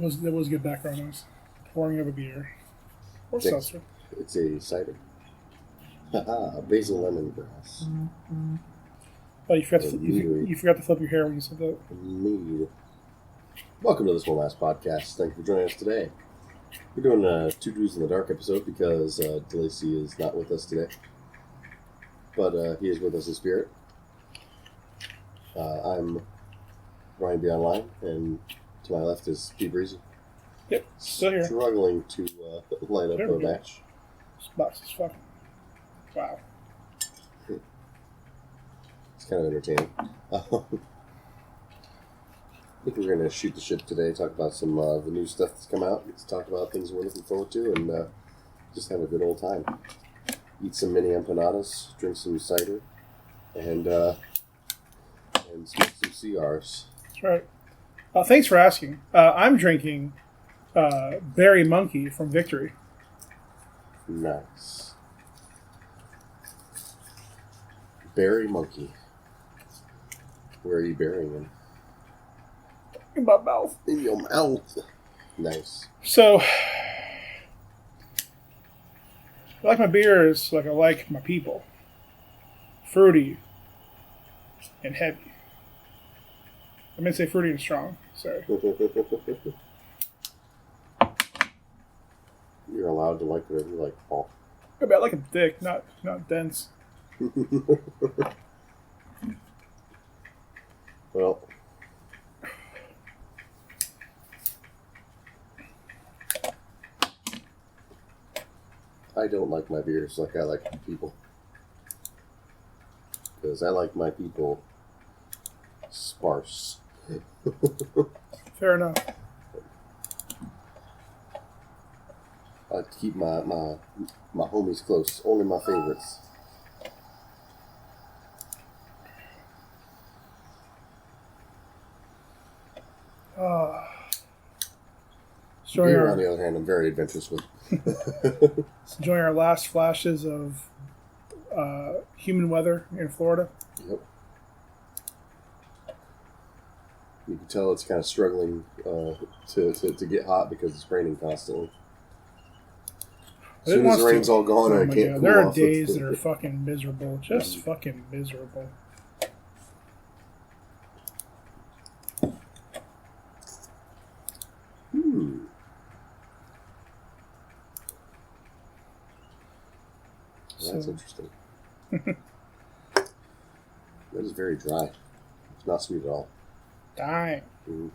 was good background noise. Pouring of a beer. Or seltzer. It's a cider. Haha, basil lemongrass. Mm-hmm. Oh, you forgot to flip your hair when you said that. Mead. Welcome to this One Last Podcast. Thank you for joining us today. We're doing a Two Dudes in the Dark episode because DeLacy is not with us today. But he is with us in spirit. I'm Ryan B. Online, and to my left is Steve Breezy. Yep, still here. Struggling to light up a match. This box is fucking... Wow. It's kind of entertaining. I think we're going to shoot the shit today, talk about some of the new stuff that's come out, talk about things we're looking forward to, and just have a good old time. Eat some mini empanadas, drink some cider, and smoke some cigars. That's right. Thanks for asking. I'm drinking Berry Monkey from Victory. Nice. Berry Monkey. Where are you burying him? In my mouth. In your mouth. Nice. So, I like my beers like I like my people. Fruity and heavy. I meant to say fruity and strong. Sorry. You're allowed to like whatever you like, Paul. I mean, I like it thick, not dense. Well, I don't like my beers like I like people. Because I like my people sparse. Fair enough. I like to keep my homies close. Only my favorites. Beer, on the other hand, I'm very adventurous with. Enjoying our last flashes of human weather in Florida. Yep. You can tell it's kind of struggling to get hot because it's raining constantly. As soon as the rain's all gone, I can't cool there are off days that are fucking miserable. Just fucking miserable. That's interesting. That is very dry. It's not sweet at all. Dang. Mm.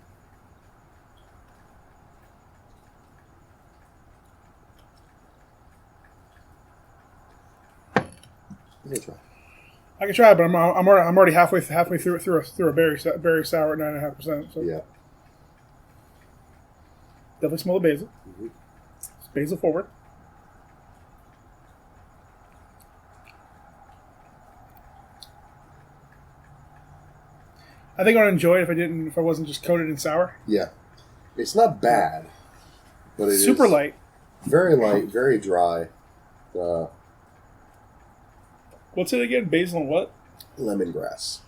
I can try, but I'm already halfway through a berry sour at 9.5%. So yeah. Definitely smell the basil. Mm-hmm. It's basil forward. I think I'd enjoy it if I wasn't just coated in sour. Yeah, it's not bad, but it super is light. Very light, very dry. What's it again? Basil and what? Lemongrass.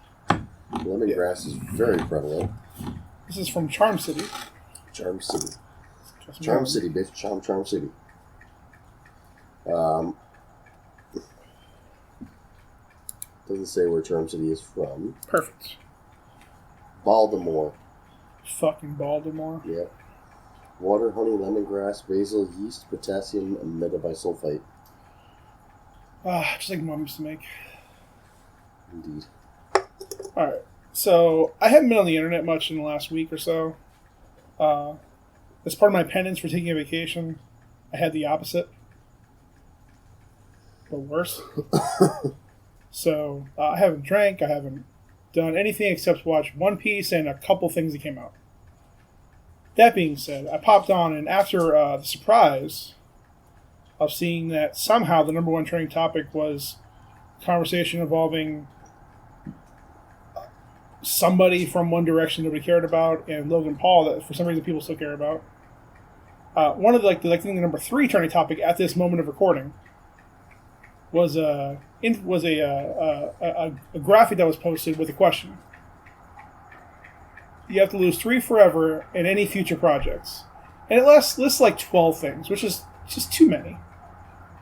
Lemongrass is very prevalent. This is from Charm City. Charm City. Charm City, bitch. Charm City. Doesn't say where Charm City is from. Perfect. Baltimore. Fucking Baltimore. Yep. Water, honey, lemongrass, basil, yeast, potassium, and metabisulfite. Just like Mom used to make. Indeed. Alright. So, I haven't been on the internet much in the last week or so. As part of my penance for taking a vacation, I had the opposite. But worse. So, I haven't drank, I haven't done anything except watch One Piece and a couple things that came out. That being said, I popped on, and after the surprise of seeing that somehow the number one trending topic was conversation involving somebody from One Direction nobody cared about, and Logan Paul that for some reason people still care about. One of the number 3 trending topic at this moment of recording was a graphic that was posted with a question. You have to lose 3 forever in any future projects. And it lists like 12 things, which is just too many.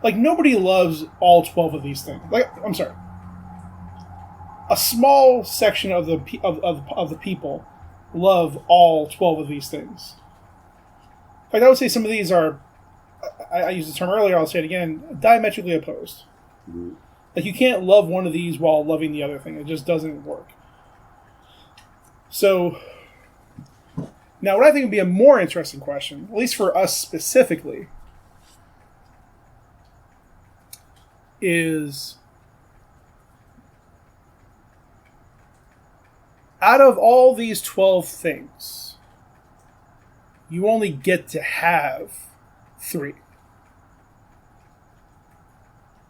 Like, nobody loves all 12 of these things. Like, I'm sorry. A small section of the people love all 12 of these things. In fact, I would say some of these are, I used the term earlier, I'll say it again, diametrically opposed. Mm-hmm. Like, you can't love one of these while loving the other thing. It just doesn't work. So, now what I think would be a more interesting question, at least for us specifically, is out of all these 12 things, you only get to have 3.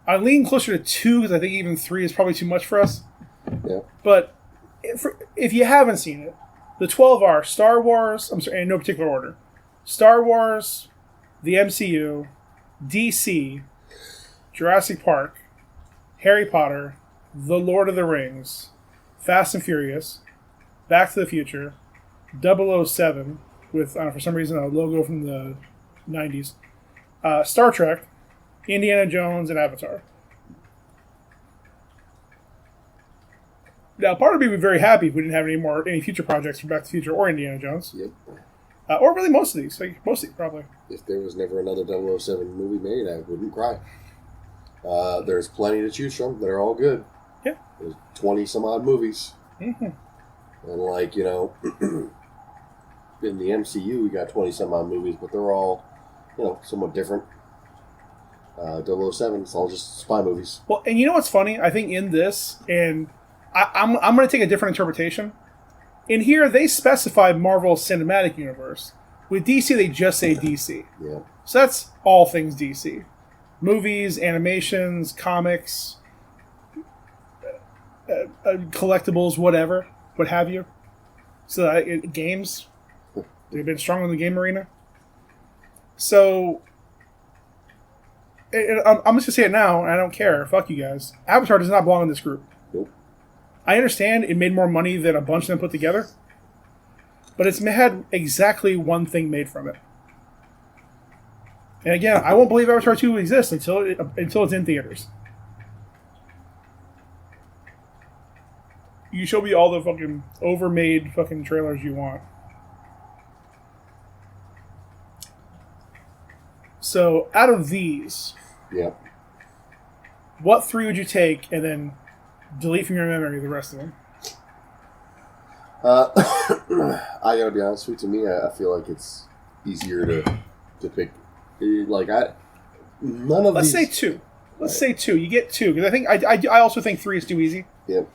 I lean closer to 2 because I think even 3 is probably too much for us. Yeah. But if you haven't seen it, the 12 are Star Wars, I'm sorry, in no particular order, Star Wars, the MCU, DC, Jurassic Park, Harry Potter, The Lord of the Rings, Fast and Furious, Back to the Future, 007, with, for some reason, a logo from the 90s, Star Trek, Indiana Jones, and Avatar. Now, part of me would be very happy if we didn't have any future projects for Back to the Future or Indiana Jones. Yep. Or really most of these. Like, mostly, probably. If there was never another 007 movie made, I wouldn't cry. There's plenty to choose from that are all good. Yeah. There's 20 some odd movies. Mm-hmm. And like, you know, in the MCU we got 20 some odd movies, but they're all, you know, somewhat different. 007, it's all just spy movies. Well, and you know what's funny? I think in this, and I'm going to take a different interpretation. In here, they specify Marvel Cinematic Universe. With DC, they just say DC. Yeah. So that's all things DC. Movies, animations, comics, collectibles, whatever, what have you. So games, they've been strong in the game arena. So I'm just going to say it now, and I don't care. Fuck you guys. Avatar does not belong in this group. Nope. I understand it made more money than a bunch of them put together, but it's had exactly one thing made from it. And again, I won't believe Avatar 2 exists until it's in theaters. You show me all the fucking overmade fucking trailers you want. So, out of these, Yep. what 3 would you take and then delete from your memory the rest of them? I gotta be honest with you. To me, I feel like it's easier to pick. Like none of Let's these. say 2. Let's say 2. You get 2 because I think I also think 3 is too easy. Yep.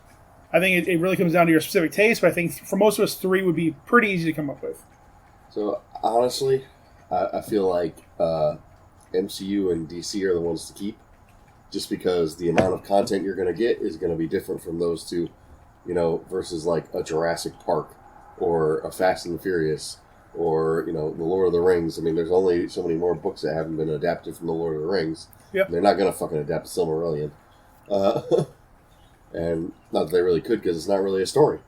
I think it really comes down to your specific taste, but I think for most of us, 3 would be pretty easy to come up with. So honestly, I feel like MCU and DC are the ones to keep, just because the amount of content you're going to get is going to be different from those two, you know, versus like a Jurassic Park or a Fast and the Furious or, you know, The Lord of the Rings. I mean, there's only so many more books that haven't been adapted from The Lord of the Rings. Yep. They're not going to fucking adapt the Silmarillion. And not that they really could, because it's not really a story.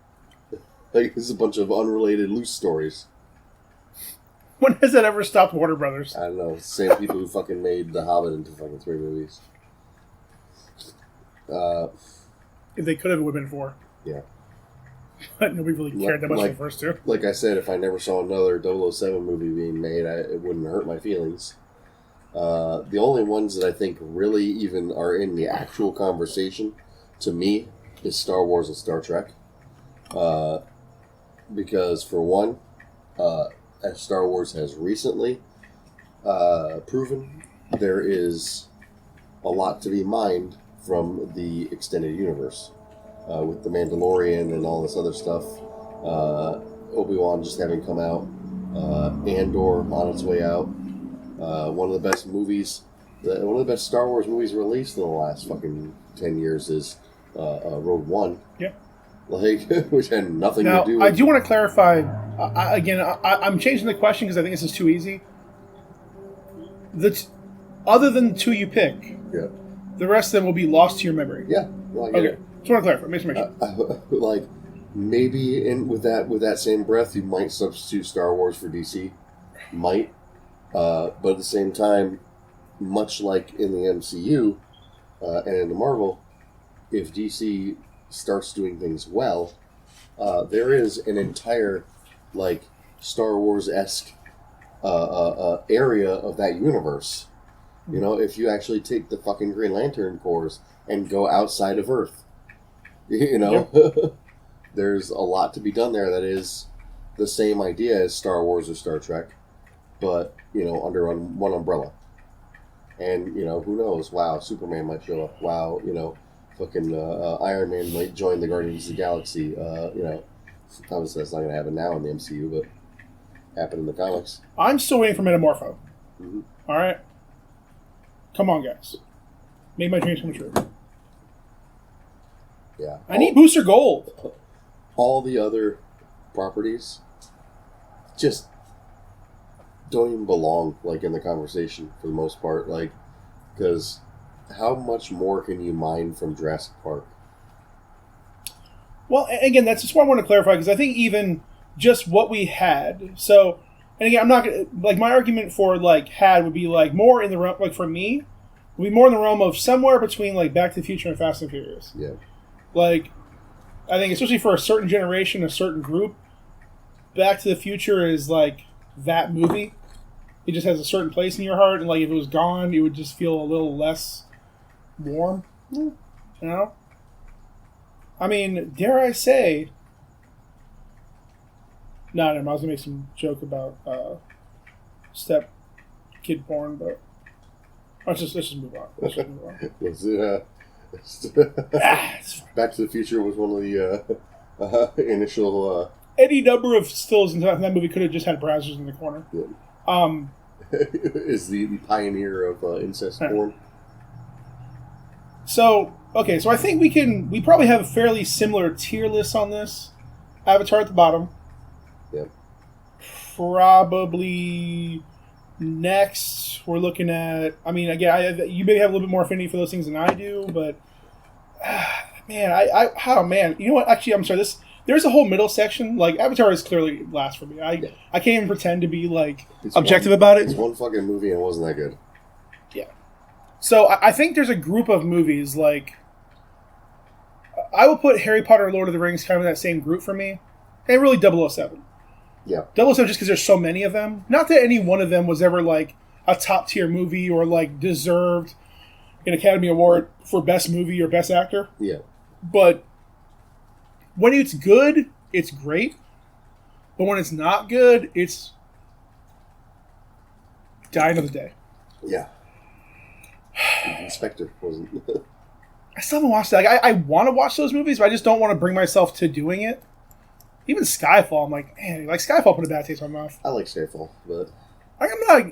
Like, this is a bunch of unrelated loose stories. When has that ever stopped Warner Brothers? I don't know. It's the same people who fucking made The Hobbit into fucking 3 movies. If they could have, it would have been 4. Yeah. But nobody really cared that much for the first 2. Like I said, if I never saw another 007 movie being made, it wouldn't hurt my feelings. The only ones that I think really even are in the actual conversation, to me, is Star Wars and Star Trek. Because, for one, as Star Wars has recently proven, there is a lot to be mined from the extended universe. With The Mandalorian and all this other stuff. Obi Wan just having come out. Andor on its way out. One of the best movies, one of the best Star Wars movies released in the last fucking 10 years is Rogue One. Yeah. Like, which had nothing Now, to do with... I do want to clarify, I'm changing the question because I think this is too easy. Other than the 2 you pick, Yeah. the rest of them will be lost to your memory. Yeah. Well, I get Okay. it. Just want to clarify. Make sure. Like, maybe with that same breath, you might substitute Star Wars for DC. Might. But at the same time, much like in the MCU and in the Marvel, if DC starts doing things well, there is an entire like Star Wars-esque area of that universe. You know, if you actually take the fucking Green Lantern Corps and go outside of Earth, you know, there's a lot to be done there that is the same idea as Star Wars or Star Trek, but, you know, under one umbrella. And, you know, who knows? Wow, Superman might show up. Wow, you know, fucking Iron Man might join the Guardians of the Galaxy. You know, obviously that's not going to happen now in the MCU, but happened in the comics. I'm still waiting for Metamorpho. Mm-hmm. All right? Come on, guys. Make my dreams come true. Yeah. I need Booster Gold. All the other properties just don't even belong, like, in the conversation for the most part. Like, because how much more can you mine from Jurassic Park? Well, again, that's just what I want to clarify, because I think even just what we had. So, and again, I'm not gonna, like, my argument for like had would be like more in the realm, like for me, would be more in the realm of somewhere between like Back to the Future and Fast and Furious. Yeah. Like, I think especially for a certain generation, a certain group, Back to the Future is like that movie. It just has a certain place in your heart, and like if it was gone, it would just feel a little less warm. You know? I mean, dare I say? No, I was gonna make some joke about step kid porn, but let's just move on. Let's just move on. Was it, Back to the Future was one of the initial. Any number of stills in that movie could have just had browsers in the corner. Yeah. Is the pioneer of incest porn. So, okay, so I think we probably have a fairly similar tier list on this. Avatar at the bottom. Yep. Probably next, we're looking at, I mean, again, you may have a little bit more affinity for those things than I do, but, man, you know what, actually, I'm sorry, there's a whole middle section, like, Avatar is clearly last for me. I can't even pretend to be, like, objective about it. It's one fucking movie and it wasn't that good. Yeah. So, I think there's a group of movies, like, I will put Harry Potter and Lord of the Rings kind of in that same group for me, and really 007. Yeah. 007 just because there's so many of them. Not that any one of them was ever, like, a top-tier movie or, like, deserved an Academy Award for Best Movie or Best Actor. Yeah. But when it's good, it's great. But when it's not good, it's die another day. Yeah. Inspector wasn't. I still haven't watched that. Like, I want to watch those movies, but I just don't want to bring myself to doing it. Even Skyfall, I'm like, man, like Skyfall put a bad taste in my mouth. I like Skyfall, but like,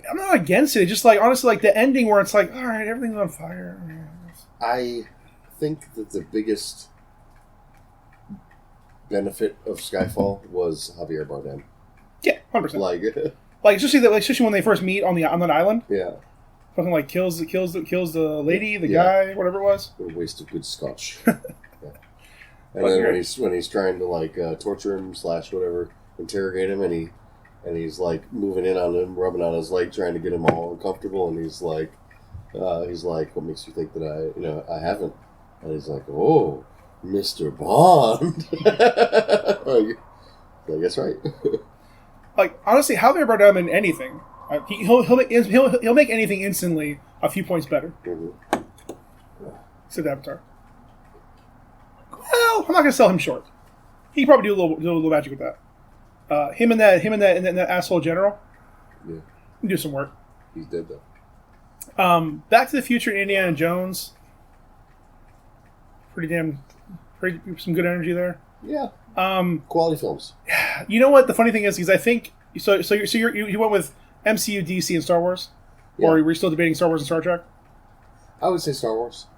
I'm not against it. Just like honestly, like the ending where it's like, all right, everything's on fire. I think that the biggest benefit of Skyfall was Javier Bardem. Yeah, 100%. Like especially when they first meet on that island. Yeah. Fucking like kills the lady, the guy, whatever it was. What a waste of good scotch. Yeah. And then when he's trying to like torture him / whatever, interrogate him, and he's like moving in on him, rubbing on his leg, trying to get him all uncomfortable, and he's like, what makes you think that I haven't? And he's like, oh, Mr. Bond. I guess right. Like honestly, Javier Bardem in anything, he'll make anything instantly a few points better. Mm-hmm. Except Avatar. Well, I'm not gonna sell him short. He can probably do a little magic with that. Him and that asshole general. Yeah. Can do some work. He's dead though. Back to the Future and Indiana Jones. Pretty some good energy there. Yeah. Quality films. You know what the funny thing is? Because I think you went with MCU, DC, and Star Wars, or were you still debating Star Wars and Star Trek? I would say Star Wars.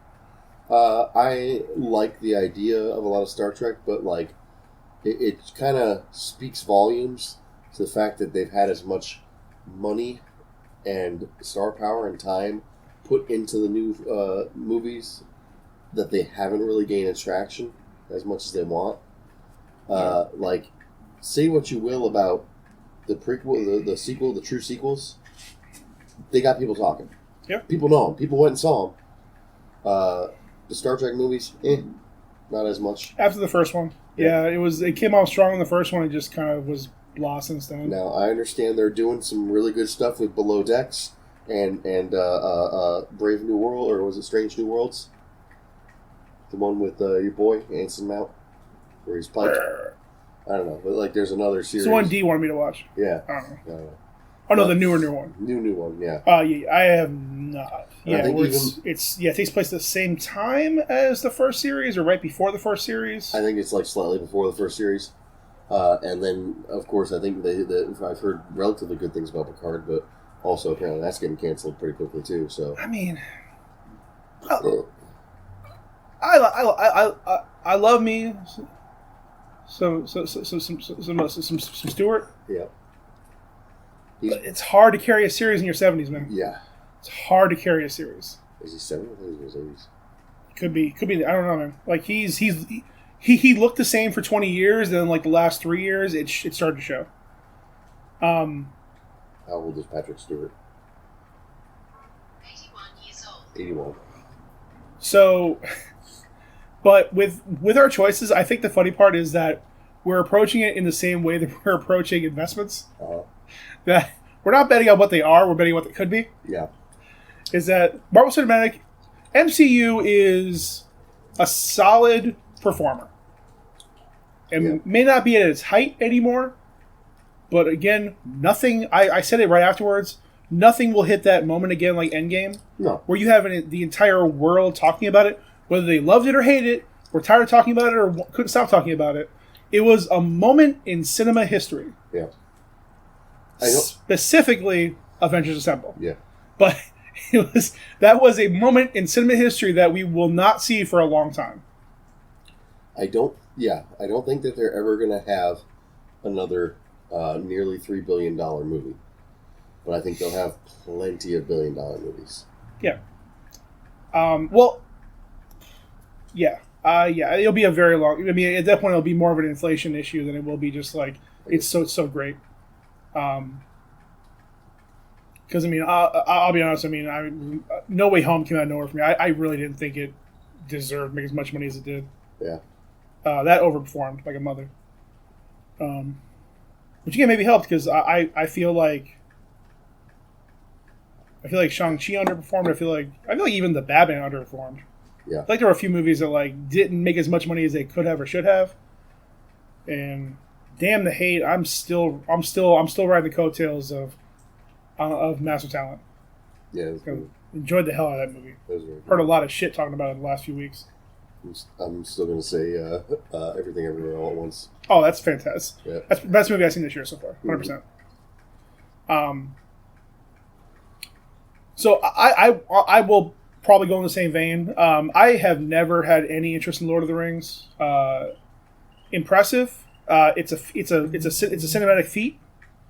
I like the idea of a lot of Star Trek, but like it kind of speaks volumes to the fact that they've had as much money and star power and time put into the new movies that they haven't really gained traction as much as they want. Like, say what you will about the prequel, the sequel, the true sequels, they got people talking. Yep. People know them. People went and saw them. The Star Trek movies, not as much. After the first one. Yeah, it came out strong in the first one. It just kind of was lost since then. Now, I understand they're doing some really good stuff with Below Decks and Brave New World, or was it Strange New Worlds? The one with your boy, Anson Mount, where he's piped. I don't know, but like there's another series. It's the one D wanted me to watch. Yeah. I don't know. Oh no, the newer one. New one, yeah. Yeah, I have not. Yeah, it takes place at the same time as the first series, or right before the first series. I think it's like slightly before the first series, and then of course I think I've heard relatively good things about Picard, but also apparently that's getting canceled pretty quickly too. So I mean, I love me some Stewart. Yeah. But it's hard to carry a series in your 70s, man. Yeah. It's hard to carry a series. Is he 70? I think he was 80s. Could be. I don't know, man. Like he looked the same for 20 years, then like the last 3 years, it started to show. How old is Patrick Stewart? 81 years old. 81. So, but with our choices, I think the funny part is that we're approaching it in the same way that we're approaching investments. That we're not betting on what they are, we're betting on what they could be. Yeah. Is that Marvel Cinematic MCU is a solid performer. And may not be at its height anymore, but again, nothing, I said it right afterwards, nothing will hit that moment again like Endgame. No. Where you have the entire world talking about it, whether they loved it or hated it, were tired of talking about it or couldn't stop talking about it. It was a moment in cinema history. Yeah. Specifically, Avengers Assemble. Yeah. But that was a moment in cinema history that we will not see for a long time. I don't think that they're ever going to have another nearly $3 billion movie. But I think they'll have plenty of billion-dollar movies. Yeah. It'll be a very long... I mean, at that point, it'll be more of an inflation issue than it will be just like, it's so great. Because, I mean, I'll be honest, I mean, No Way Home came out of nowhere for me. I really didn't think it deserved to make as much money as it did. Yeah. That overperformed like a mother. Which again maybe helped because I feel like Shang-Chi underperformed. I feel like even the Batman underperformed. Yeah. I feel like there were a few movies that like didn't make as much money as they could have or should have. And damn the hate, I'm still riding the coattails of Massive Talent. Yeah. Enjoyed the hell out of that movie. Heard a lot of shit talking about it in the last few weeks. I'm still going to say Everything Everywhere All at Once. Oh, that's fantastic. Yeah. That's the best movie I've seen this year so far. 100%. Mm-hmm. So I will probably go in the same vein. I have never had any interest in Lord of the Rings. Impressive. It's a cinematic feat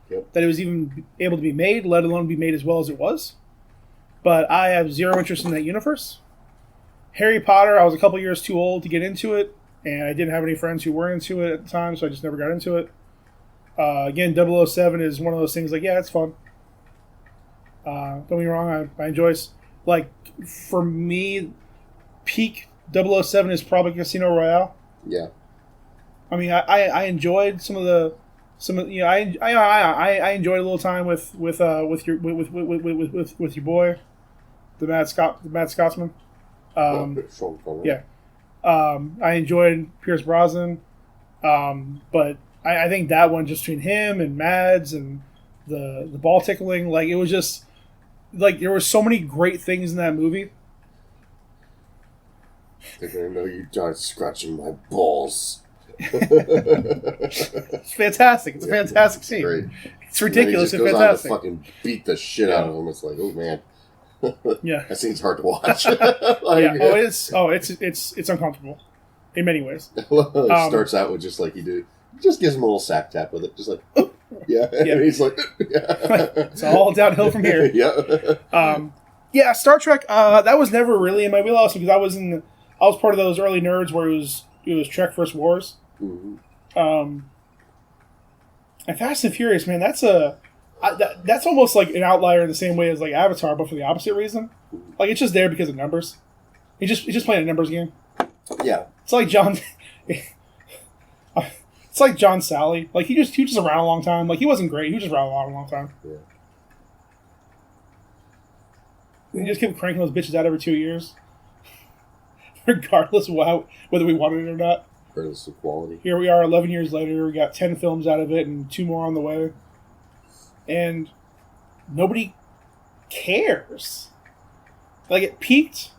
that it was even able to be made, let alone be made as well as it was. But I have zero interest in that universe. Harry Potter, I was a couple years too old to get into it, and I didn't have any friends who were into it at the time, so I just never got into it. Again, 007 is one of those things like, yeah, it's fun. Don't get me wrong, I enjoy like, for me, peak 007 is probably Casino Royale. Yeah. I mean, I enjoyed I enjoyed a little time with your boy, the Mad Scotsman. Yeah. I enjoyed Pierce Brosnan, but I think that one just between him and Mads and the ball tickling, like it was just like there were so many great things in that movie. They're gonna know you died scratching my balls. It's fantastic. It's a fantastic scene. Great. It's ridiculous and goes fantastic. On to fucking beat the shit out of him. It's like, oh man. Yeah. That scene's hard to watch. It's uncomfortable in many ways. It starts out with just like he did. Just gives him a little sack tap with it, just like, yeah. And he's like, yeah. It's all downhill from here. Yeah. Star Trek. That was never really in my wheelhouse because I was part of those early nerds where it was Trek vs. Wars. Mm-hmm. And Fast and Furious, man, that's a That's almost like an outlier in the same way as like Avatar, but for the opposite reason. Like it's just there because of numbers. He's just playing a numbers game. Yeah. It's like John. It's like John Sally. Like he was just around a long time. Like he wasn't great. He was just around a long time. Yeah. He just kept cranking those bitches out every 2 years, regardless of whether we wanted it or not. Regardless of quality. Here we are, 11 years later. We got 10 films out of it, and 2 more on the way. And nobody cares. Like it peaked.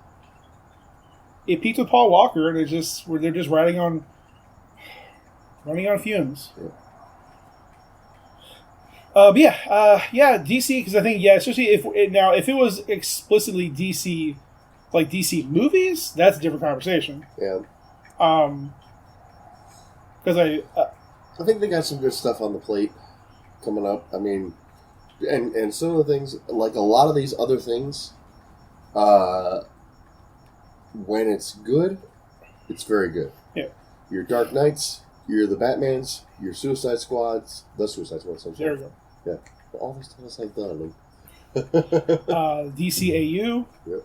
It peaked with Paul Walker, and they're just running on fumes. Yeah. DC, because I think especially if it was explicitly DC, like DC movies, that's a different conversation. Yeah. Because I think they got some good stuff on the plate coming up. I mean, and some of the things, like a lot of these other things, when it's good, it's very good. Yeah. Your Dark Knights, your the Batmans, your Suicide Squads, the Suicide Squad. There we go. Yeah. All these titles I've done. DCAU. Yep.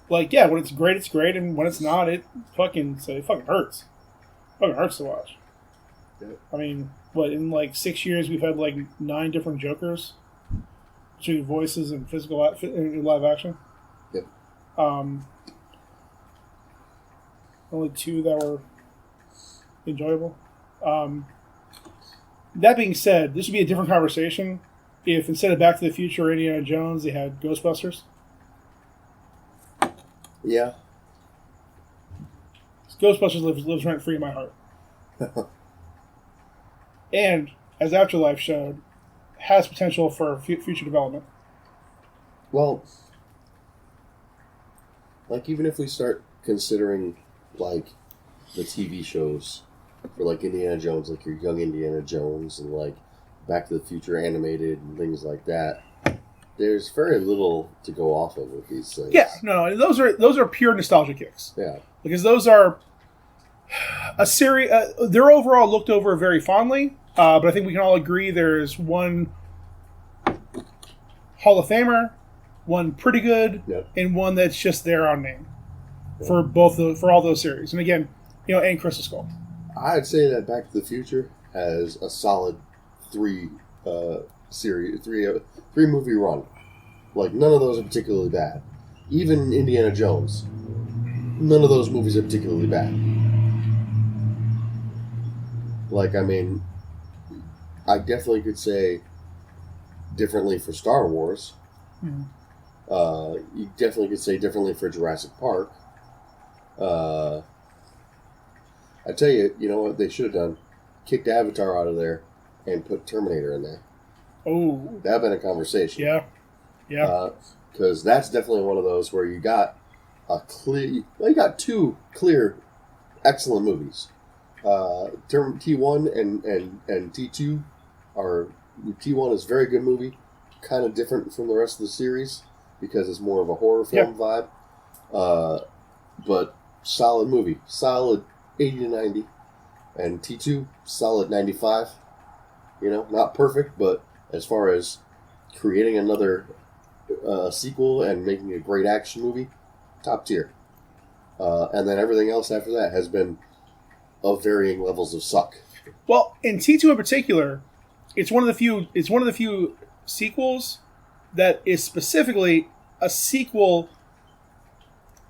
Like, yeah, when it's great, and when it's not, it fucking hurts. It fucking hurts to watch. Yep. I mean, in like 6 years we've had like 9 different Jokers between voices and physical live action. Yep. Only 2 that were enjoyable. That being said, this would be a different conversation if instead of Back to the Future or Indiana Jones, they had Ghostbusters. Yeah. Ghostbusters lives rent free in my heart. And, as Afterlife showed, has potential for future development. Well, like even if we start considering like the TV shows for like Indiana Jones, like your Young Indiana Jones and like Back to the Future animated and things like that, there's very little to go off of with these things. Yeah, no, those are pure nostalgia kicks. Yeah, because those are a series. They're overall looked over very fondly, but I think we can all agree there's one Hall of Famer, one pretty good, yep, and one that's just there on name for all those series. And again, and Crystal Skull. I'd say that Back to the Future has a solid 3 movie run. Like none of those are particularly bad. Even Indiana Jones, none of those movies are particularly bad. Like, I mean, I definitely could say differently for Star Wars. Mm-hmm. You definitely could say differently for Jurassic Park. I tell you, you know what they should have done? Kicked Avatar out of there and put Terminator in there. Oh, That'd been a conversation. Yeah. Because that's definitely one of those where you got you got 2 clear, excellent movies. T1 and T2 T1 is a very good movie, kind of different from the rest of the series because it's more of a horror film vibe. But solid movie, solid 80 to 90, and T2 solid 95. Not perfect, but as far as creating another sequel and making a great action movie, top tier. And then everything else after that has been of varying levels of suck. Well, in T2 in particular, it's one of the few sequels that is specifically a sequel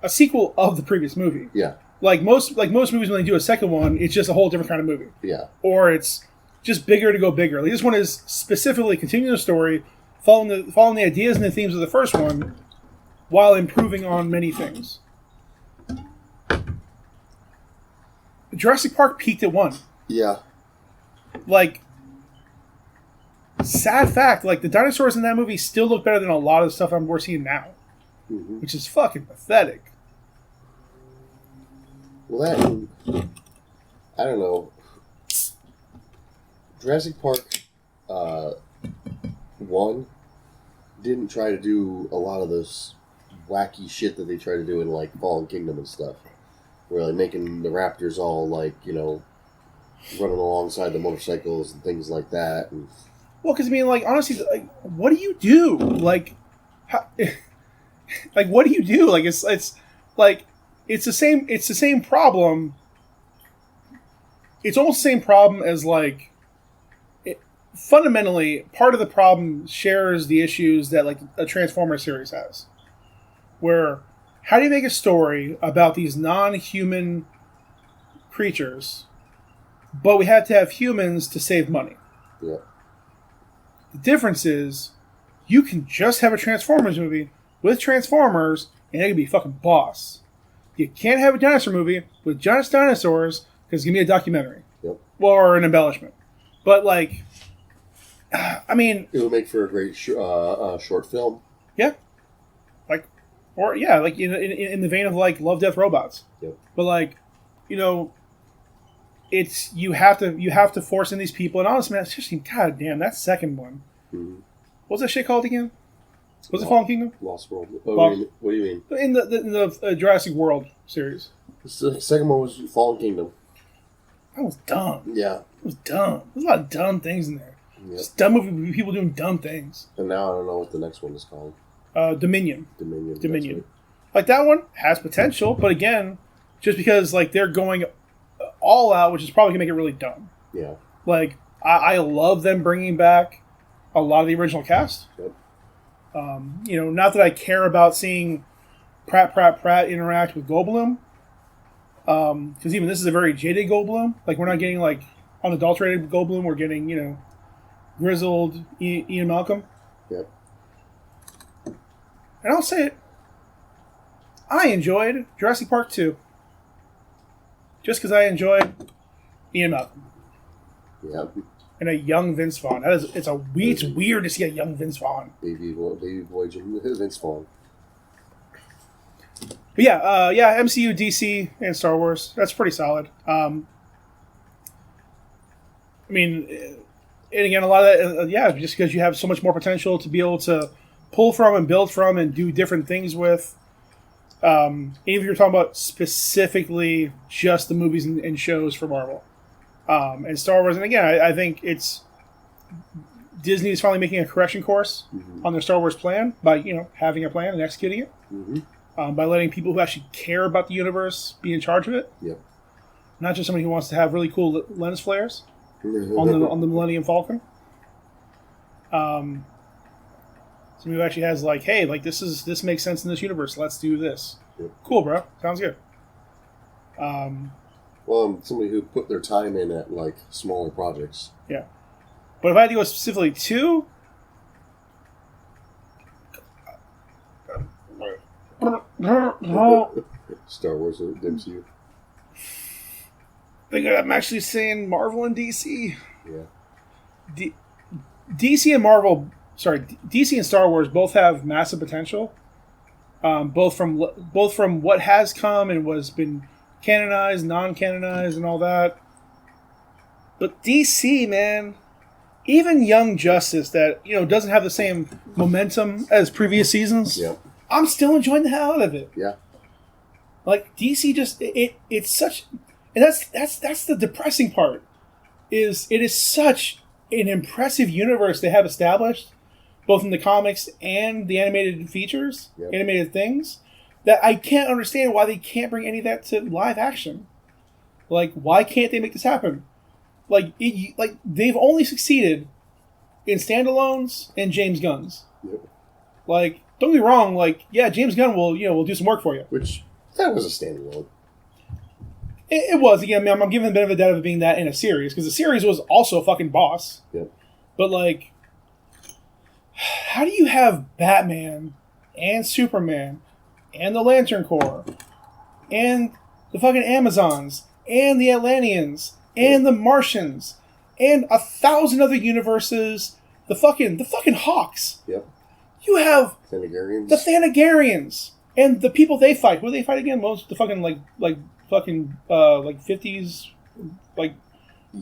of the previous movie. Yeah. Like most movies when they do a second one, it's just a whole different kind of movie. Yeah. Or it's just bigger to go bigger. Like this one is specifically continuing the story, following the ideas and the themes of the first one, while improving on many things. Jurassic Park peaked at 1. Yeah. Like, sad fact, like the dinosaurs in that movie still look better than a lot of the stuff we're seeing now, which is fucking pathetic. Well, I don't know. Jurassic Park 1 didn't try to do a lot of this wacky shit that they try to do in like Fallen Kingdom and stuff. Where like making the raptors all like, running alongside the motorcycles and things like that. And Well, because I mean, like, honestly, like, what do you do? Like, how, like, what do you do? Like, it's like it's the same problem. It's almost the same problem as like, fundamentally, part of the problem shares the issues that like a Transformers series has, where how do you make a story about these non-human creatures, but we have to have humans to save money? Yeah. The difference is, you can just have a Transformers movie with Transformers, and it can be fucking boss. You can't have a dinosaur movie with just dinosaurs, because it's going to be a documentary. Yep. Or an embellishment. But, like, I mean... It would make for a great short film. Yeah. Like, or, yeah, like, in the vein of, like, Love, Death, Robots. Yep. But, like, you know... It's you have to force in these people, and honestly, man, especially god damn that second one. Mm-hmm. What's that shit called again? Was it Fallen Kingdom? Lost World. What do you mean? In the Jurassic World series. The second one was Fallen Kingdom. That was dumb. Yeah, it was dumb. There's a lot of dumb things in there. Yep. Just dumb movie, people doing dumb things. And now I don't know what the next one is called. Dominion. Dominion. Like that one has potential, but again, just because like they're going all out, which is probably gonna make it really dumb. Yeah. Like I love them bringing back a lot of the original cast. Yep. You know, not that I care about seeing Pratt interact with Goldblum, because even this is a very jaded Goldblum. Like we're not getting like unadulterated Goldblum. We're getting grizzled Ian Malcolm. Yep. And I'll say it. I enjoyed Jurassic Park 2. Just because I enjoyed Ian Malcolm. Yep. And a young Vince Vaughn. It's weird to see a young Vince Vaughn. Baby boy Vince Vaughn. But yeah, MCU, DC, and Star Wars. That's pretty solid. I mean, and again, a lot of that, just because you have so much more potential to be able to pull from and build from and do different things with. Even if you're talking about specifically just the movies and shows for Marvel. And Star Wars, and again, I think it's Disney is finally making a correction course on their Star Wars plan by having a plan and executing it. Mm-hmm. By letting people who actually care about the universe be in charge of it. Yep. Not just somebody who wants to have really cool lens flares on the Millennium Falcon. Somebody who actually has like, hey, like this makes sense in this universe. Let's do this. Yep. Cool, bro. Sounds good. Well, somebody who put their time in at like smaller projects. Yeah, but if I had to go specifically to Star Wars and MCU. I think I'm actually saying Marvel and DC. Yeah. DC and Marvel. Sorry, DC and Star Wars both have massive potential. Both from what has come and what's been canonized, non-canonized, and all that. But DC, man, even Young Justice, that doesn't have the same momentum as previous seasons. Yeah. I'm still enjoying the hell out of it. Yeah. Like DC, just it's such, and that's the depressing part. It is such an impressive universe they have established, both in the comics and the animated features, animated things, that I can't understand why they can't bring any of that to live action. Like, why can't they make this happen? Like they've only succeeded in standalones and James Gunn's. Yep. Like, don't get me wrong. Like, yeah, James Gunn will do some work for you. Which that was a standalone. It was. Again, I mean, I'm giving the benefit of the doubt of it being that in a series, because the series was also a fucking boss. Yep. But like, how do you have Batman and Superman and the Lantern Corps and the fucking Amazons and the Atlanteans and the Martians and 1,000 other universes, the fucking Hawks? Yep. You have Thanagarians. The Thanagarians and the people they fight. Who do they fight again? Most the fucking like 50s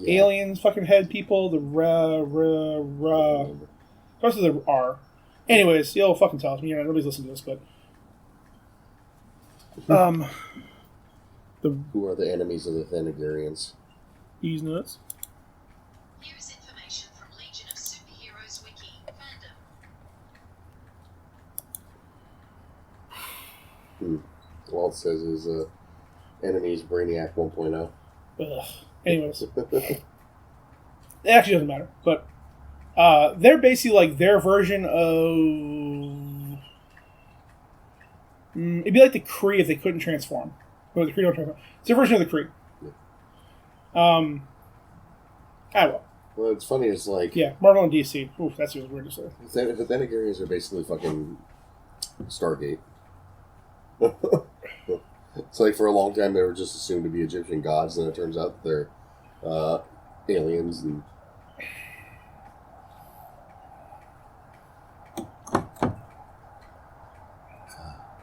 aliens, fucking head people. The starts with the R. Anyways, you'll fucking tell us. Nobody's listening to this, but who are the enemies of the Thanagarians? Use nuts. Use information from Legion of Superheroes All it says is enemies Brainiac 1.0. Ugh. Anyways. It actually doesn't matter. But they're basically like their version of... it'd be like the Kree if they couldn't transform. Or the Kree don't transform. It's their version of the Kree. Well, it's funny, it's like... Yeah, Marvel and DC. Oof, that's really weird to say. The Thanagarians are basically fucking Stargate. It's like for a long time they were just assumed to be Egyptian gods, and it turns out they're aliens and...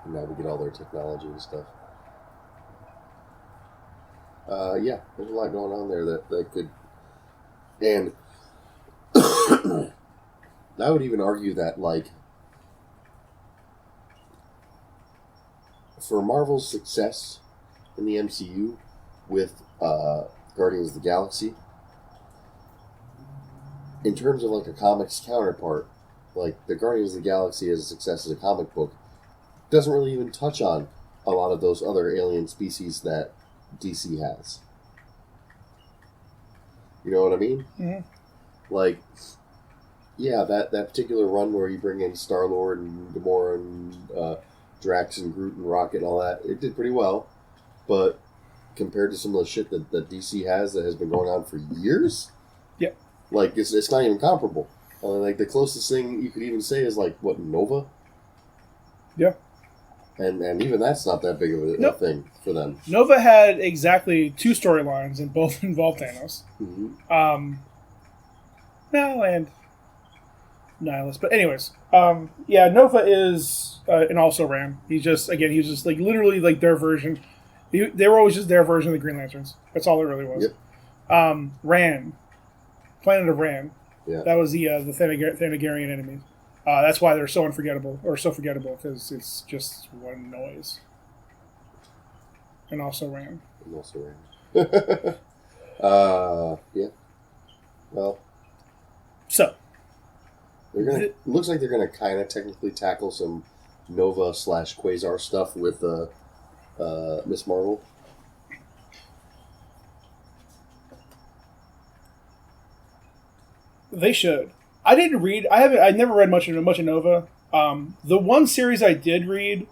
And now we get all their technology and stuff. Yeah, there's a lot going on there that could... And I would even argue that, like, for Marvel's success in the MCU with Guardians of the Galaxy, in terms of, like, a comics counterpart, like, the Guardians of the Galaxy as a success as a comic book doesn't really even touch on a lot of those other alien species that DC has. You know what I mean? Mm-hmm. Like, yeah, that particular run where you bring in Star-Lord and Gamora and Drax and Groot and Rocket and all that, it did pretty well. But compared to some of the shit that DC has that has been going on for years, yeah, like, it's not even comparable. Like, the closest thing you could even say is, like, what, Nova? Yeah. And even that's not that big of a thing for them. Nova had exactly 2 storylines, and both involved Thanos. Mm-hmm. And Nihilus. But anyways, yeah, Nova is an also-ran. He was just like literally like their version. They were always just their version of the Green Lanterns. That's all it really was. Yep. Ran. Planet of Ran. Yeah. That was the Thanagarian enemies. That's why they're so forgettable, because it's just one noise. And also Ran. Yeah. Well. So. Looks like they're going to kind of technically tackle some Nova/Quasar stuff with Miss Marvel. They should. I didn't read. I never read much of Nova. The one series I did read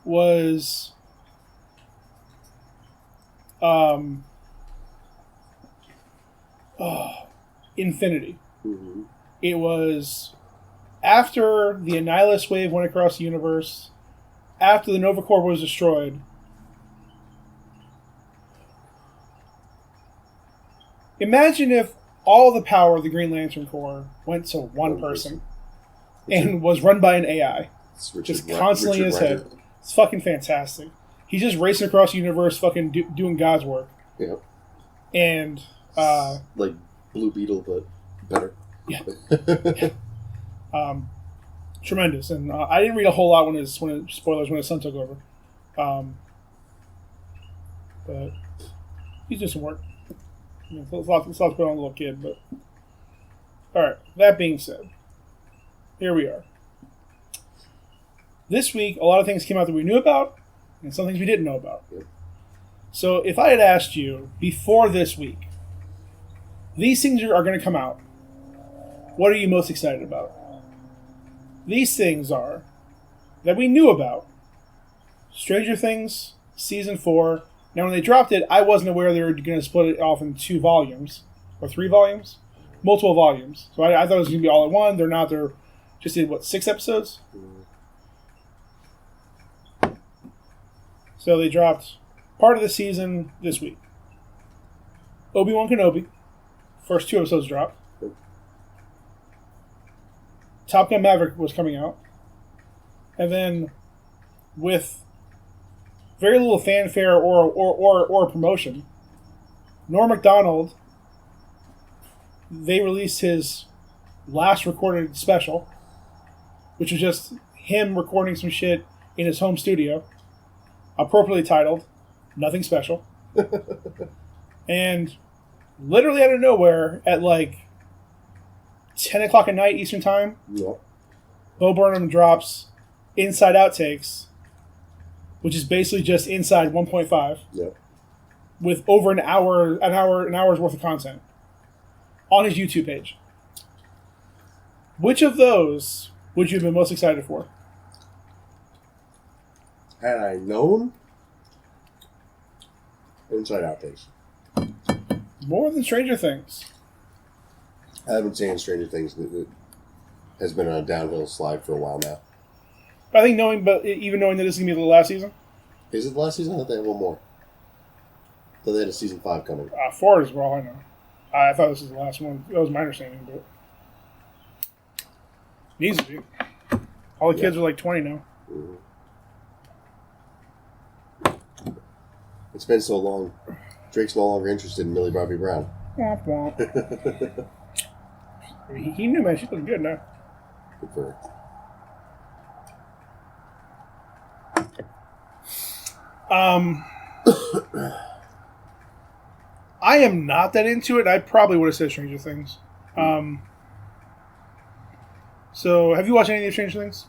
was Infinity. Mm-hmm. It was after the Annihilus wave went across the universe, after the Nova Corps was destroyed. Imagine if all the power of the Green Lantern Corps went to one person and was run by an AI. Just constantly in his head. It's fucking fantastic. He's just racing across the universe fucking doing God's work. Yep. And... like Blue Beetle, but better. Yeah. Tremendous. And I didn't read a whole lot when his son took over. But he's doing some work. It's a lot to put on a little kid, but... Alright, that being said, here we are. This week, a lot of things came out that we knew about, and some things we didn't know about. Yep. So, if I had asked you, before this week, these things are going to come out, what are you most excited about? These things are, that we knew about, Stranger Things, Season 4. Now, when they dropped it, I wasn't aware they were going to split it off in 2 volumes. Or 3 volumes? Multiple volumes. So I thought it was going to be all in one. They're not. They're just in, 6 episodes? So they dropped part of the season this week. Obi Wan Kenobi. First 2 episodes dropped. Top Gun Maverick was coming out. And then, with very little fanfare or promotion, Norm Macdonald, they released his last recorded special, which was just him recording some shit in his home studio, appropriately titled Nothing Special. And literally out of nowhere, at 10 o'clock at night Eastern Time, Yep. Bo Burnham drops Inside Outtakes, which is basically just Inside 1.5 Yep. with over an hour's worth of content on his YouTube page. Which of those would you have been most excited for? Had I known, Inside Outtakes. More than Stranger Things. I haven't seen Stranger Things. It has been on a downhill slide for a while now. I think even knowing that this is going to be the last season. Is it the last season? I thought they had one more. I thought they had a season 5 coming. 4 is all I know. I thought this was the last one. That was my understanding, but needs to be. All the kids are like 20 now. Mm-hmm. It's been so long. Drake's no longer interested in Millie Bobby Brown. Womp womp. He knew, man. She's looking good now. Good for her. I am not that into it. I probably would have said Stranger Things. So, have you watched any of Stranger Things?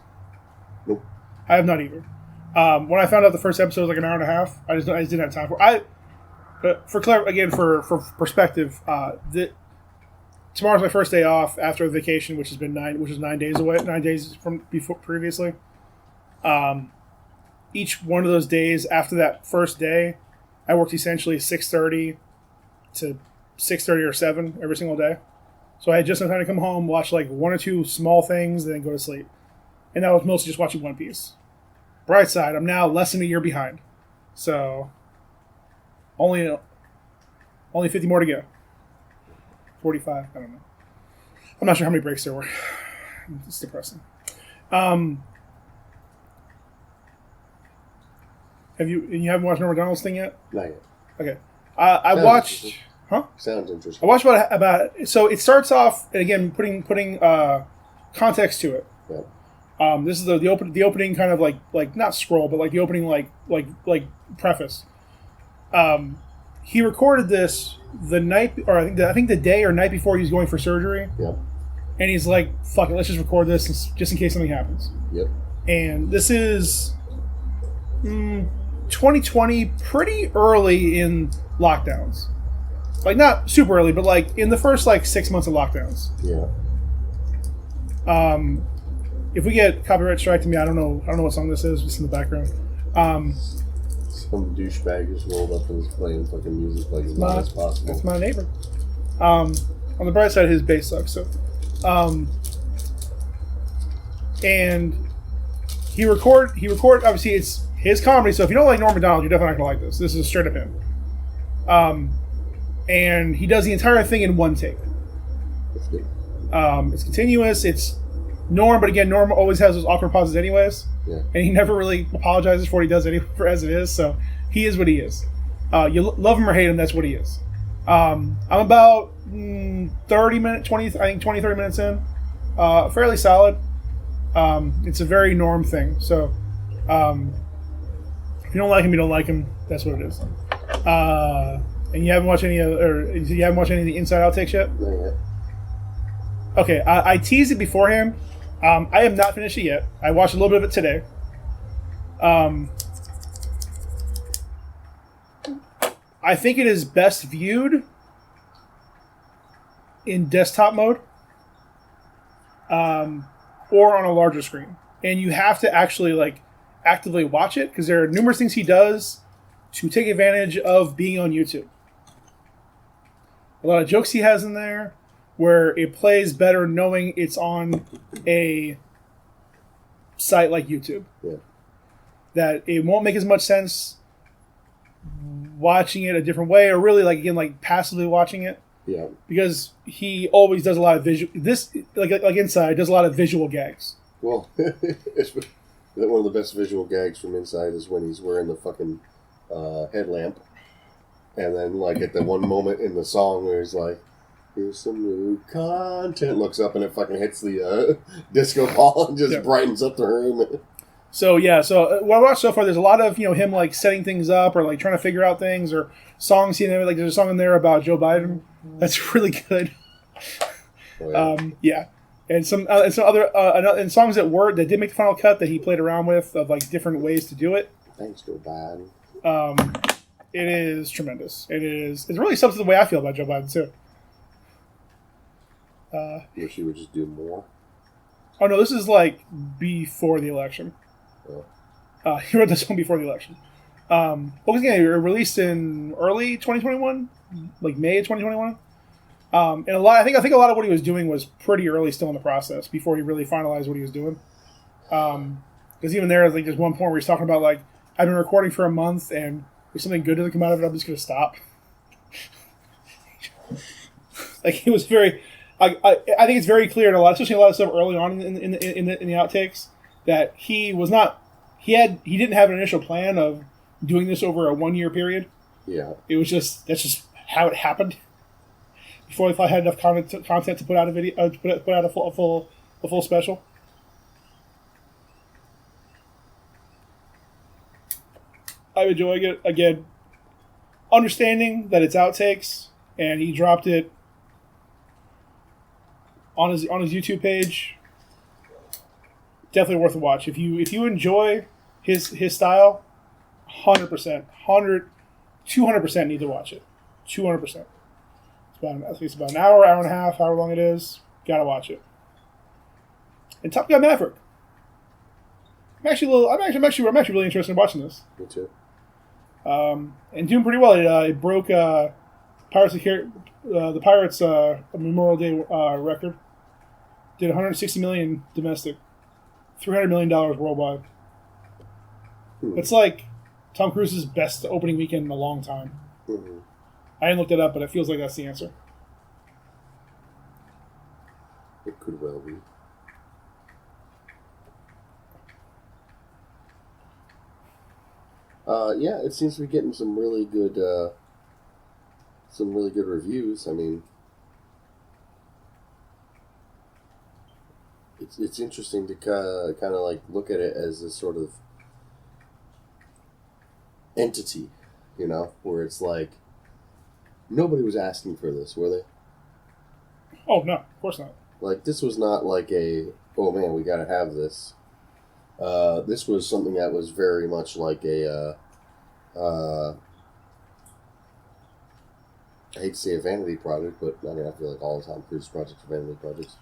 Nope. I have not either. When I found out the first episode was like an hour and a half, I just didn't have time for it. For perspective, tomorrow's my first day off after a vacation, which is 9 days away, 9 days from before previously. Each one of those days after that first day, I worked essentially 6:30 to 6:30 or 7 every single day. So I had just enough time to come home, watch like one or two small things, then go to sleep. And that was mostly just watching One Piece. Bright side, I'm now less than a year behind. So only 50 more to go. 45, I don't know. I'm not sure how many breaks there were. It's depressing. You haven't watched Norm Macdonald's thing yet? Not yet. Okay. I watched. Huh? Sounds interesting. I watched about. So it starts off, and again, putting context to it. Yeah. This is the opening kind of like not scroll, but like the opening like preface. He recorded this the night, or I think the day or night before he was going for surgery. Yep. And he's like, "Fuck it, let's just record this just in case something happens." Yep. And this is 2020, pretty early in lockdowns. Like not super early, but like in the first 6 months of lockdowns. Yeah. If we get copyright strike to me, I don't know what song this is. Just in the background. Some douchebag just rolled up and was playing fucking music like as loud as possible. That's my neighbor. On the bright side, his bass sucks. So, and he record. Obviously, it's his comedy. So if you don't like Norm Macdonald, you're definitely not gonna like this. This is straight up him. And he does the entire thing in one take. That's good. It's continuous. It's Norm, but again, Norm always has those awkward pauses anyways. Yeah. And he never really apologizes for what he does as it is. So he is what he is. You love him or hate him, that's what he is. I'm about 30 minutes in. Fairly solid. It's a very Norm thing. So if you don't like him, you don't like him. That's what it is. And you haven't watched any of the Inside Outtakes yet? Not yet. Okay, I teased it beforehand. I have not finished it yet. I watched a little bit of it today. I think it is best viewed in desktop mode or on a larger screen. And you have to actually actively watch it because there are numerous things he does to take advantage of being on YouTube. A lot of jokes he has in there where it plays better knowing it's on a site like YouTube. Yeah. That it won't make as much sense watching it a different way, or really passively watching it. Yeah. Because he always does a lot of visual. This like Inside does a lot of visual gags. Well, one of the best visual gags from Inside is when he's wearing the fucking headlamp, and then at the one moment in the song where he's like, "Here's some new content," looks up and it fucking hits the disco ball and just brightens up the room. So what I watched so far, there's a lot of him setting things up or trying to figure out things or songs. There's a song in there about Joe Biden that's really good. Oh, yeah. And some other and songs that did make the final cut that he played around with of different ways to do it. Thanks, Joe Biden. It is tremendous. It's really something the way I feel about Joe Biden too. Wish he would just do more. Oh no, this is like before the election. Oh. He wrote this one before the election. What was it released in early 2021, like May of 2021. And I think a lot of what he was doing was pretty early still in the process before he really finalized what he was doing. Because even there, like, there's one point where he's talking about, like, I've been recording for a month and if something good doesn't come out of it, I'm just going to stop. Like, he was very. I think it's very clear in especially a lot of stuff early on in the outtakes, that he was not. He didn't have an initial plan of doing this over a 1 year period. Yeah. It was that's just how it happened. Before I thought I had enough content to put out a video, put out a full special. I'm enjoying it again. Understanding that it's outtakes, and he dropped it on his YouTube page. Definitely worth a watch. If you enjoy his style, 100%, 200% need to watch it. 200%. It's about an hour and a half, however long it is. Gotta watch it. And Top Gun Maverick. I'm actually really interested in watching this. Me too. And doing pretty well. It broke the Pirates Memorial Day record. Did 160 million domestic, $300 million worldwide. It's like Tom Cruise's best opening weekend in a long time. Mm-hmm. I didn't look it up, but it feels like that's the answer. It could well be. Yeah, it seems to be getting some really good reviews. I mean, it's interesting to kind of like look at it as a sort of entity, you know, where it's like nobody was asking for this, were they? Oh no, of course not. Like, this was not like oh man, we got to have this. This was something that was very much like I hate to say a vanity project, but I mean, I feel like all Tom Cruise projects are vanity projects.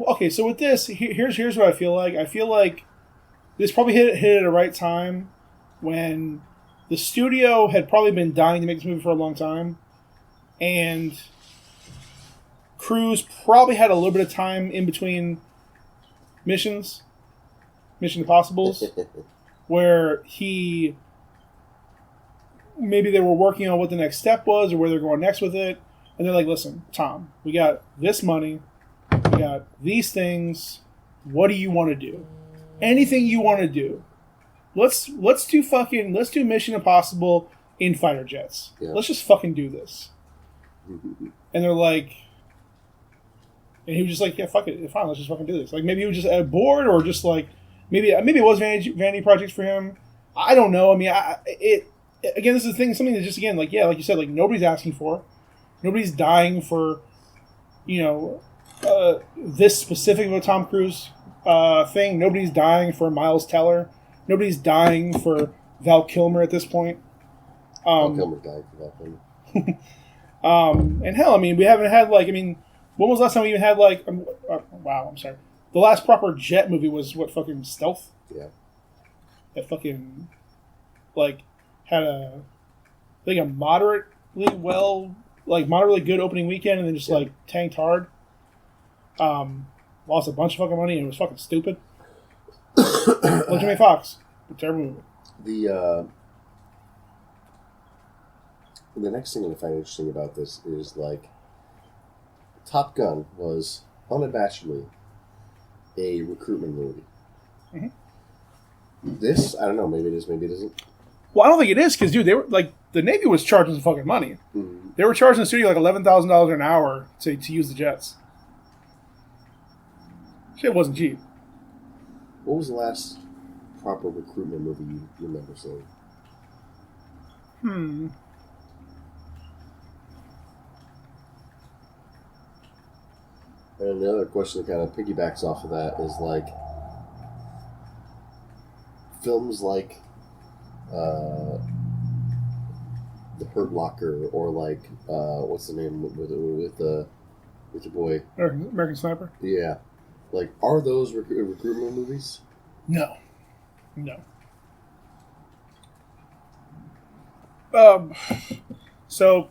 Okay, so with this, here's what I feel like. I feel like this probably hit at the right time when the studio had probably been dying to make this movie for a long time, and Cruise probably had a little bit of time in between Mission Impossibles, where maybe they were working on what the next step was or where they're going next with it, and they're like, listen, Tom, we got this money, we got these things, what do you want to do? Anything you want to do. Let's do Mission Impossible in fighter jets. Yeah. Let's just fucking do this. And they're like, and he was just like, yeah, fuck it, fine, let's just fucking do this. Like, maybe he was just bored, or just like, maybe it was vanity projects for him. I don't know. I mean, again, this is something that just, again, like, yeah, like you said, like, nobody's asking for. Nobody's dying for, this specific of a Tom Cruise thing. Nobody's dying for Miles Teller. Nobody's dying for Val Kilmer at this point. Val Kilmer died for Val Kilmer. And hell, I mean, we haven't had, like, I mean, when was the last time we even had, like, wow, I'm sorry. The last proper jet movie was, what, fucking Stealth? Yeah. That fucking, like, had a moderately good opening weekend, and then just, like, tanked hard. Lost a bunch of fucking money, and it was fucking stupid. Jimmy Fox. Terrible movie. The next thing I find interesting about this is, like, Top Gun was unabashedly a recruitment movie. Mm-hmm. This, I don't know, maybe it is, maybe it isn't. Well, I don't think it is, because, dude, they were, like, the Navy was charging some fucking money. Mm-hmm. They were charging the studio, like, $11,000 an hour to use the jets. Shit wasn't cheap. What was the last proper recruitment movie you remember seeing? And the other question that kind of piggybacks off of that is, like, films like the Hurt Locker, or like what's the name with your boy American Sniper? Yeah, like are those recruitment movies? No. So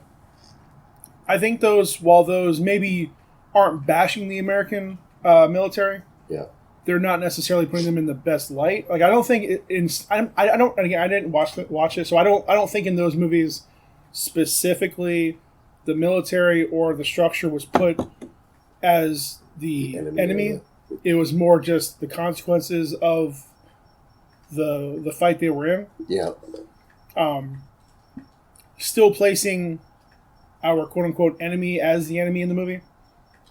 I think while those maybe aren't bashing the American military, Yeah, they're not necessarily putting them in the best light. Like I don't think I don't again I didn't watch it, so I don't think in those movies specifically the military or the structure was put as the enemy. It was more just the consequences of the fight they were in. Yeah. Still placing our quote unquote enemy as the enemy in the movie,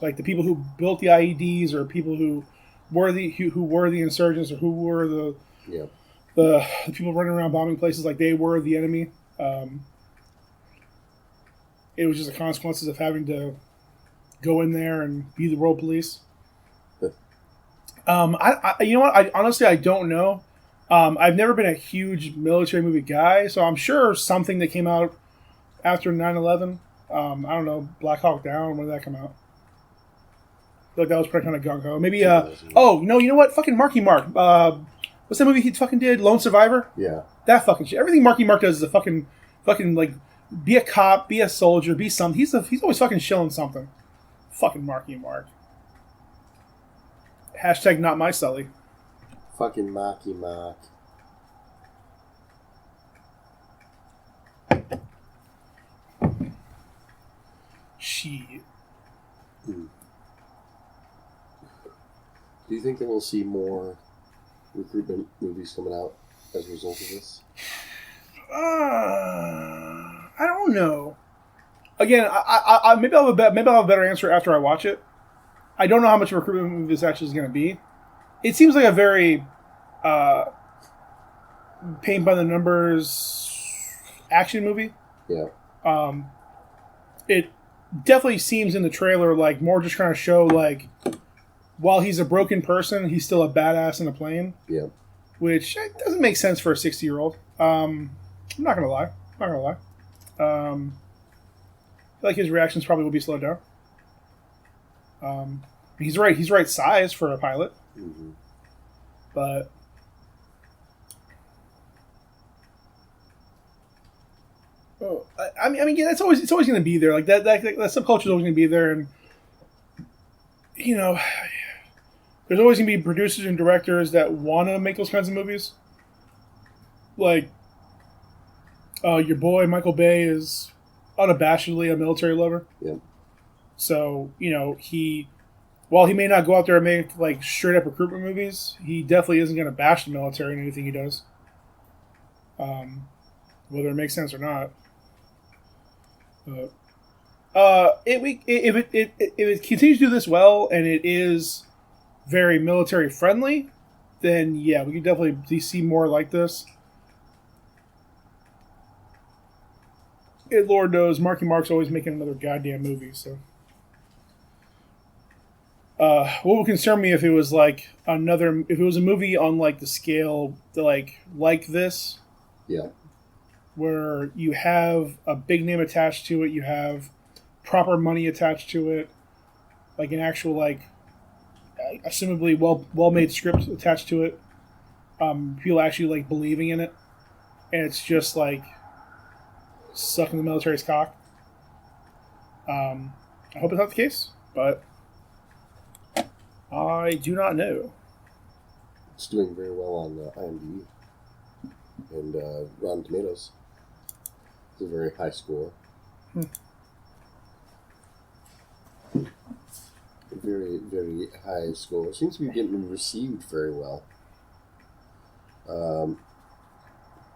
like the people who built the IEDs or people who were the insurgents or who were the people running around bombing places, like they were the enemy. It was just the consequences of having to go in there and be the world police. You know what? I honestly don't know. I've never been a huge military movie guy, so I'm sure something that came out after 9/11. I don't know, Black Hawk Down. When did that come out? I feel like that was pretty kind of gung ho. Maybe. Oh no, you know what? Fucking Marky Mark. What's that movie he fucking did? Lone Survivor. Yeah. That fucking shit. Everything Marky Mark does is a fucking like be a cop, be a soldier, be something. He's always fucking shilling something. Fucking Marky Mark. Hashtag not my Sully. Fucking Marky Mark. Shit. Do you think that we'll see more recruitment movies coming out as a result of this? I don't know. Again, I maybe I'll have a better answer after I watch it. I don't know how much of a recruitment movie this actually is going to be. It seems like a very paint by the numbers action movie. Yeah. It definitely seems in the trailer like more just trying to show like while he's a broken person, he's still a badass in a plane. Yeah. Which doesn't make sense for a 60-year-old. I'm not gonna lie. I feel like his reactions probably will be slowed down. He's right. He's right size for a pilot. Mm-hmm. But I mean, yeah, it's always going to be there. Like that subculture is always going to be there, and you know, there's always going to be producers and directors that want to make those kinds of movies. Like your boy Michael Bay is unabashedly a military lover. Yeah. So while he may not go out there and make like straight up recruitment movies, he definitely isn't going to bash the military in anything he does. Whether it makes sense or not. If it continues to do this well and it is very military friendly, then yeah, we can definitely see more like this. And Lord knows, Marky Mark's always making another goddamn movie. So, what would concern me if it was like if it was a movie on like the scale like this, yeah, where you have a big name attached to it, you have proper money attached to it, like an actual like assumably well made script attached to it, people actually like believing in it, and it's just like sucking the military's cock. I hope it's not the case, but I do not know. It's doing very well on IMDb and Rotten Tomatoes. It's a very high score. Very, very high score. It seems to be getting received very well.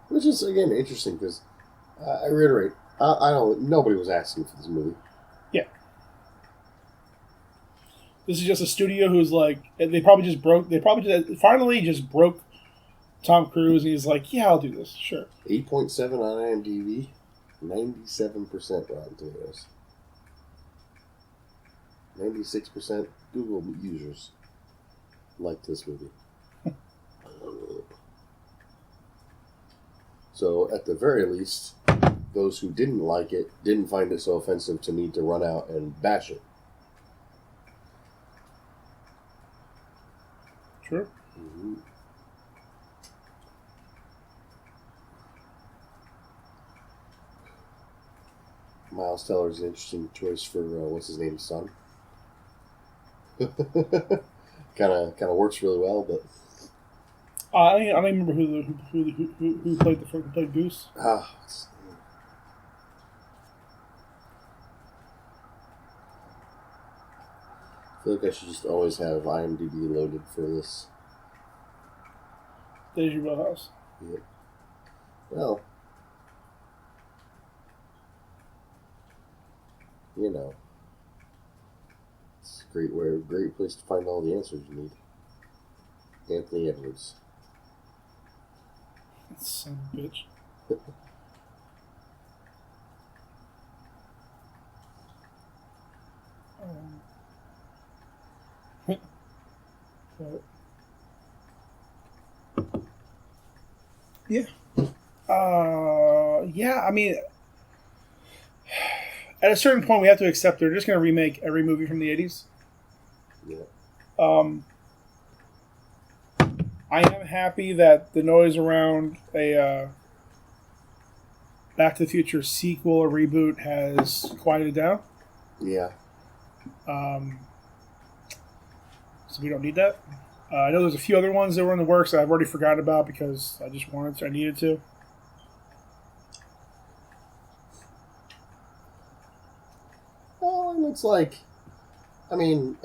Which is, again, interesting because I reiterate, nobody was asking for this movie. Yeah. This is just a studio who's like, they probably finally just broke Tom Cruise, and he's like, yeah, I'll do this, sure. 8.7 on IMDb, 97% Rotten Tomatoes. 96% Google users liked this movie. So at the very least, those who didn't like it didn't find it so offensive to need to run out and bash it. Sure. Mm-hmm. Miles Teller's an interesting choice for what's his name's son. kind of works really well, but I don't remember who played Goose. I feel like I should just always have IMDb loaded for this. There's your wheelhouse. Yep. Well, you know, it's a great place to find all the answers you need. Anthony Edwards. Son of a bitch. Yeah. Yeah, I mean, at a certain point, we have to accept they're just going to remake every movie from the 80s. Yeah. I am happy that the noise around a Back to the Future sequel or reboot has quieted down. Yeah. So we don't need that. I know there's a few other ones that were in the works that I've already forgotten about because I just wanted to, I needed to. Well, and it's like, I mean,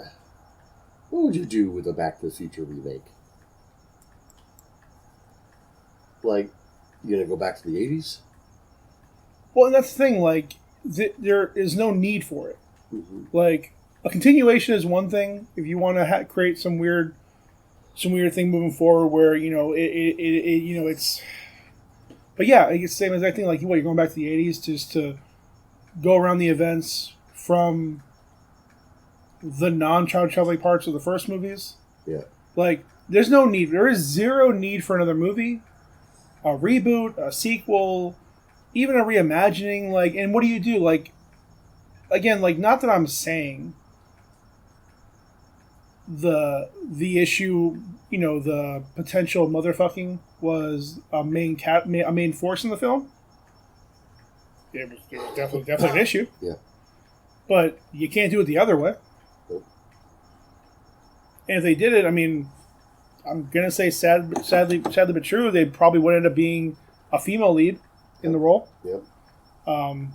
what would you do with a Back to the Future remake? Like, you gonna go back to the 80s? Well, and that's the thing, like, there is no need for it. Mm-hmm. Like, a continuation is one thing. If you want to create some weird thing moving forward where, it's... But yeah, it's the same exact thing. Like, what, you're going back to the 80s just to go around the events from the non-child traveling parts of the first movies? Yeah. Like, there's no need. There is zero need for another movie, a reboot, a sequel, even a reimagining. Like, and what do you do? Like, again, like, not that I'm saying the issue, the potential motherfucking was a main force in the film. It was definitely an issue. Yeah. But you can't do it the other way. Nope. And if they did it, I mean, I'm gonna say sadly but true, they probably would end up being a female lead in the role. Yep. And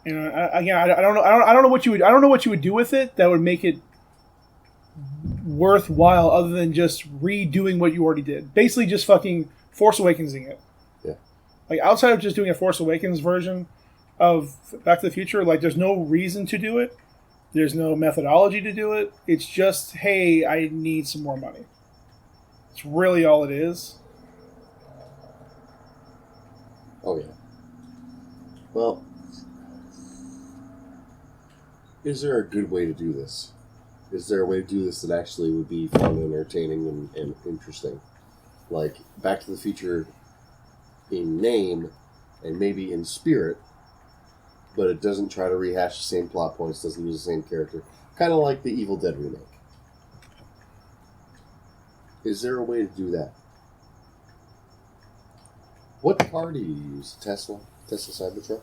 I don't know what you would do with it that would make it worthwhile other than just redoing what you already did. Basically, just fucking Force Awakensing it. Yeah. Like, outside of just doing a Force Awakens version of Back to the Future, like, there's no reason to do it. There's no methodology to do it. It's just, hey, I need some more money. It's really all it is. Oh, yeah. Well, is there a good way to do this? Is there a way to do this that actually would be fun and entertaining and interesting? Like, Back to the Future in name and maybe in spirit, but it doesn't try to rehash the same plot points, doesn't use the same character. Kind of like the Evil Dead remake. Is there a way to do that? What car do you use? Tesla Cybertruck?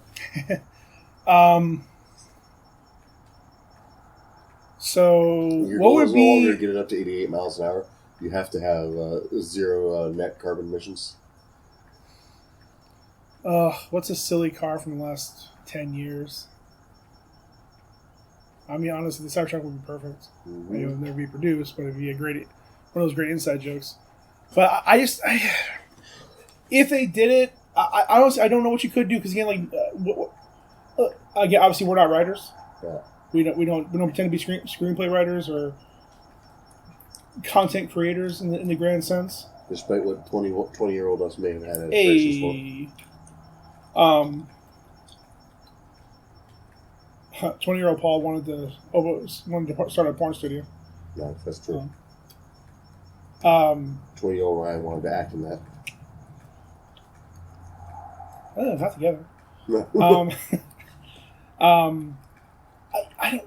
So Your what goal would is no longer to be? get it up to 88 miles an hour. You have to have zero net carbon emissions. What's a silly car from the last 10 years? I mean, honestly, the Cybertruck would be perfect. Mm-hmm. It would never be produced, but it'd be one of those great inside jokes. But if they did it, I honestly, I don't know what you could do because again, like, again, obviously we're not writers. Yeah. We don't pretend to be screenplay writers or content creators in the grand sense. Despite what 20-year-old us may have had aspirations for. 20-year-old Paul wanted to start a porn studio. No, that's true. 20-year-old Ryan wanted to act in that. Oh, not together. No. I don't.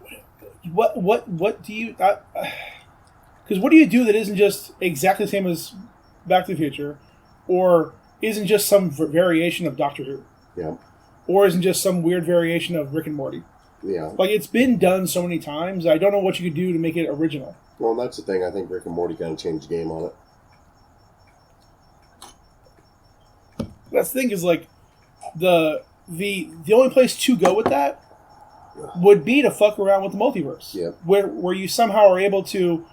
What do you? Because what do you do that isn't just exactly the same as Back to the Future, or isn't just some variation of Doctor Who? Yeah. Or isn't just some weird variation of Rick and Morty? Yeah. Like, it's been done so many times, I don't know what you could do to make it original. Well, that's the thing. I think Rick and Morty kind of changed the game on it. That's the thing is, like, the only place to go with that would be to fuck around with the multiverse. Yeah. Where you somehow are able to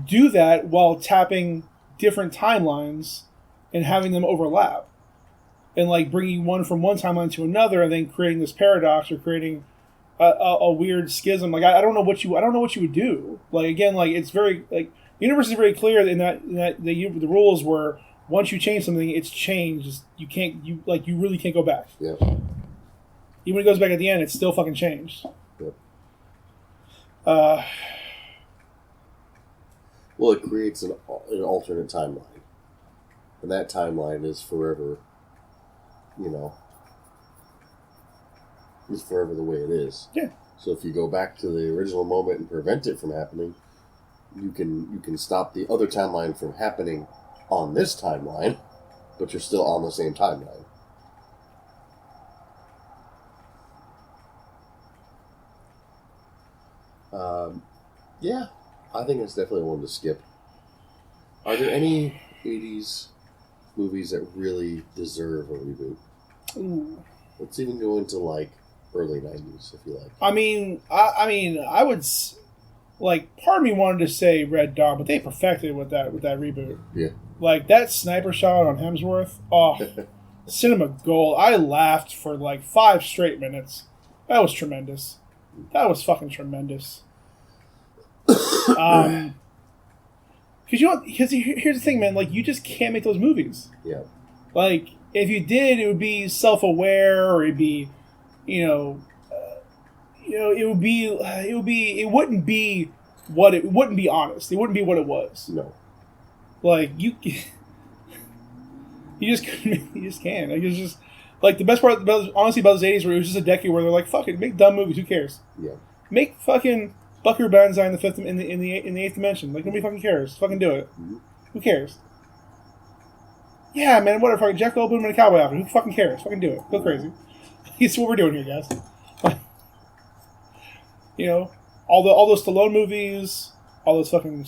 do that while tapping different timelines and having them overlap. And, like, bringing one from one timeline to another and then creating this paradox or creating a weird schism. Like, I don't know what you would do. Like, again, like, it's very, like, the universe is very clear in that the rules were once you change something, it's changed. You really can't go back. Yeah. Even when it goes back at the end, it's still fucking changed. Yep. Uh, Well, it creates an alternate timeline. And that timeline is forever, is forever the way it is. Yeah. So if you go back to the original moment and prevent it from happening, you can stop the other timeline from happening on this timeline, but you're still on the same timeline. Yeah, I think it's definitely one to skip. Are there any 80s movies that really deserve a reboot? ooh. Let's even go into, like, early 90s, if you like. I mean, I would, like, part of me wanted to say Red Dawn, but they perfected it with that reboot. Yeah. Like, that sniper shot on Hemsworth, cinema gold. I laughed for, like, 5 straight minutes. That was tremendous. That was fucking tremendous. Because here's the thing, man. Like, you just can't make those movies. Yeah. Like, if you did, it would be self-aware, or it'd be, it wouldn't be it wouldn't be honest. It wouldn't be what it was. No. Like, you just can't. Like, it's just like the best part, honestly, about those 80s, where it was just a decade where they're like, fuck it, make dumb movies. Who cares? Yeah. Make fucking Buckaroo Banzai in the eighth dimension. Like, nobody fucking cares. Fucking do it. Mm-hmm. Who cares? Yeah, man, whatever. Fucking Jeff Goldblum in a cowboy outfit. Who fucking cares? Fucking do it. Go crazy. It's what we're doing here, guys. You know, all those Stallone movies, all those fucking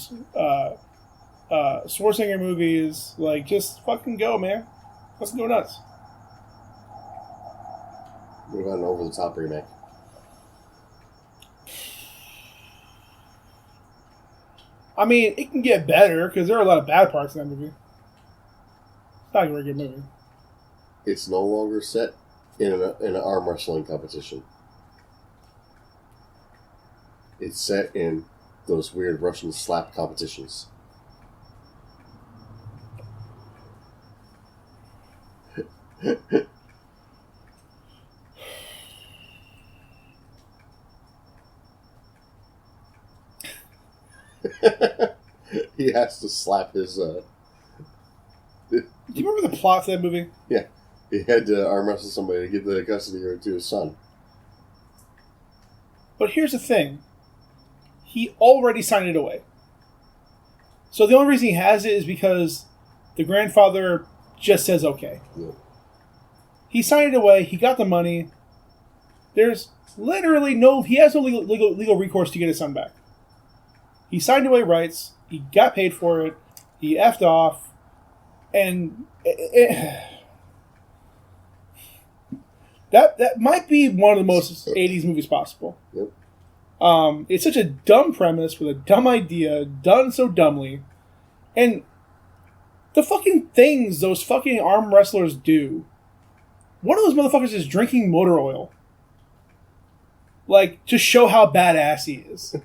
Schwarzenegger movies. Like, just fucking go, man. Let's go nuts. What about an over-the-top remake? I mean, it can get better because there are a lot of bad parts in that movie. It's not a very good movie. It's no longer set in an arm wrestling competition. It's set in those weird Russian slap competitions. He has to slap his. Do you remember the plot to that movie? Yeah, he had to arm wrestle somebody to give the custody to his son. But here's the thing. He already signed it away. So the only reason he has it is because the grandfather just says okay. Yeah. He signed it away. He got the money. There's literally he has no legal recourse to get his son back. He signed away rights. He got paid for it. He effed off. And that might be one of the most 80s movies possible. Yep. It's such a dumb premise with a dumb idea, done so dumbly. And the fucking things those fucking arm wrestlers do. One of those motherfuckers is drinking motor oil. Like, to show how badass he is.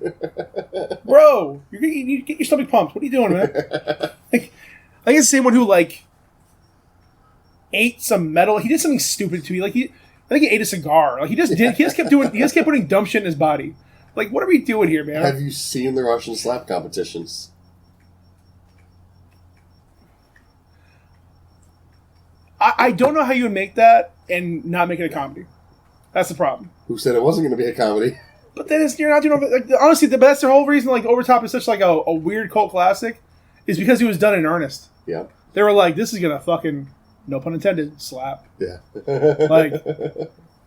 Bro, you get your stomach pumped. What are you doing, man? Like, I think it's the same one who, like, ate some metal. He did something stupid to me. Like, I think he ate a cigar. Like, he just kept putting dumb shit in his body. Like, what are we doing here, man? Have you seen the Russian slap competitions? I don't know how you would make that and not make it a comedy. That's the problem. Who said it wasn't going to be a comedy? But then you're not doing like, honestly. That's the whole reason. Like Overtop is such like a weird cult classic, is because it was done in earnest. Yeah. They were like, this is gonna fucking, no pun intended, slap. Yeah. Like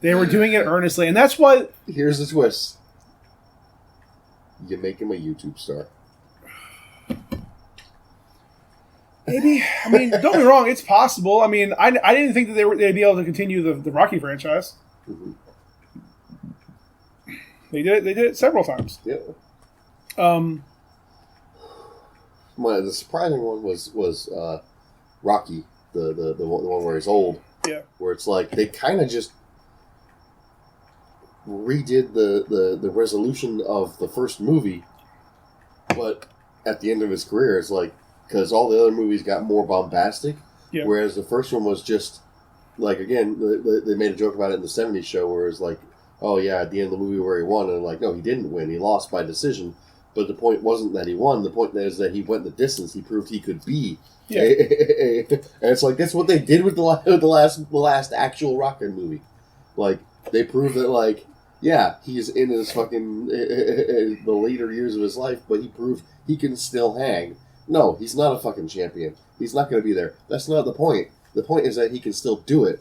they were doing it earnestly, and that's why. Here's the twist: you make him a YouTube star. Maybe. I mean, don't get me wrong. It's possible. I mean, I didn't think that they'd be able to continue the Rocky franchise. Mm-hmm. They did it several times. Yeah. The surprising one was Rocky, the one where he's old. Yeah. Where it's like they kind of just redid the resolution of the first movie, but at the end of his career, it's like, because all the other movies got more bombastic, whereas the first one was just like, again, they made a joke about it in the '70s show where it's like, oh yeah, at the end of the movie where he won, and like, no, he didn't win, he lost by decision. But the point wasn't that he won. The point is that he went the distance. He proved he could be. Yeah. And it's like, that's what they did with the last actual Rocky movie. Like, they proved that, like, yeah, he's in his fucking the later years of his life, but he proved he can still hang. No, he's not a fucking champion. He's not going to be there. That's not the point. The point is that he can still do it.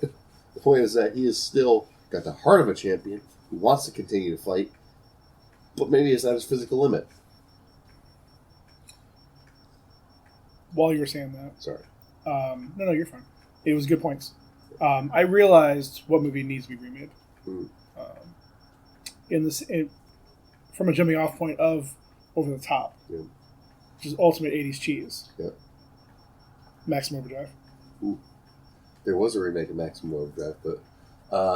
The point is that he is still got the heart of a champion who wants to continue to fight, but maybe it's at his physical limit. While you were saying that. Sorry. No, you're fine. It was good points. I realized what movie needs to be remade. From a jumping off point of Over the Top. Yeah. Which is ultimate 80s cheese. Yeah. Maximum Overdrive. Ooh. There was a remake of Maximum Overdrive, but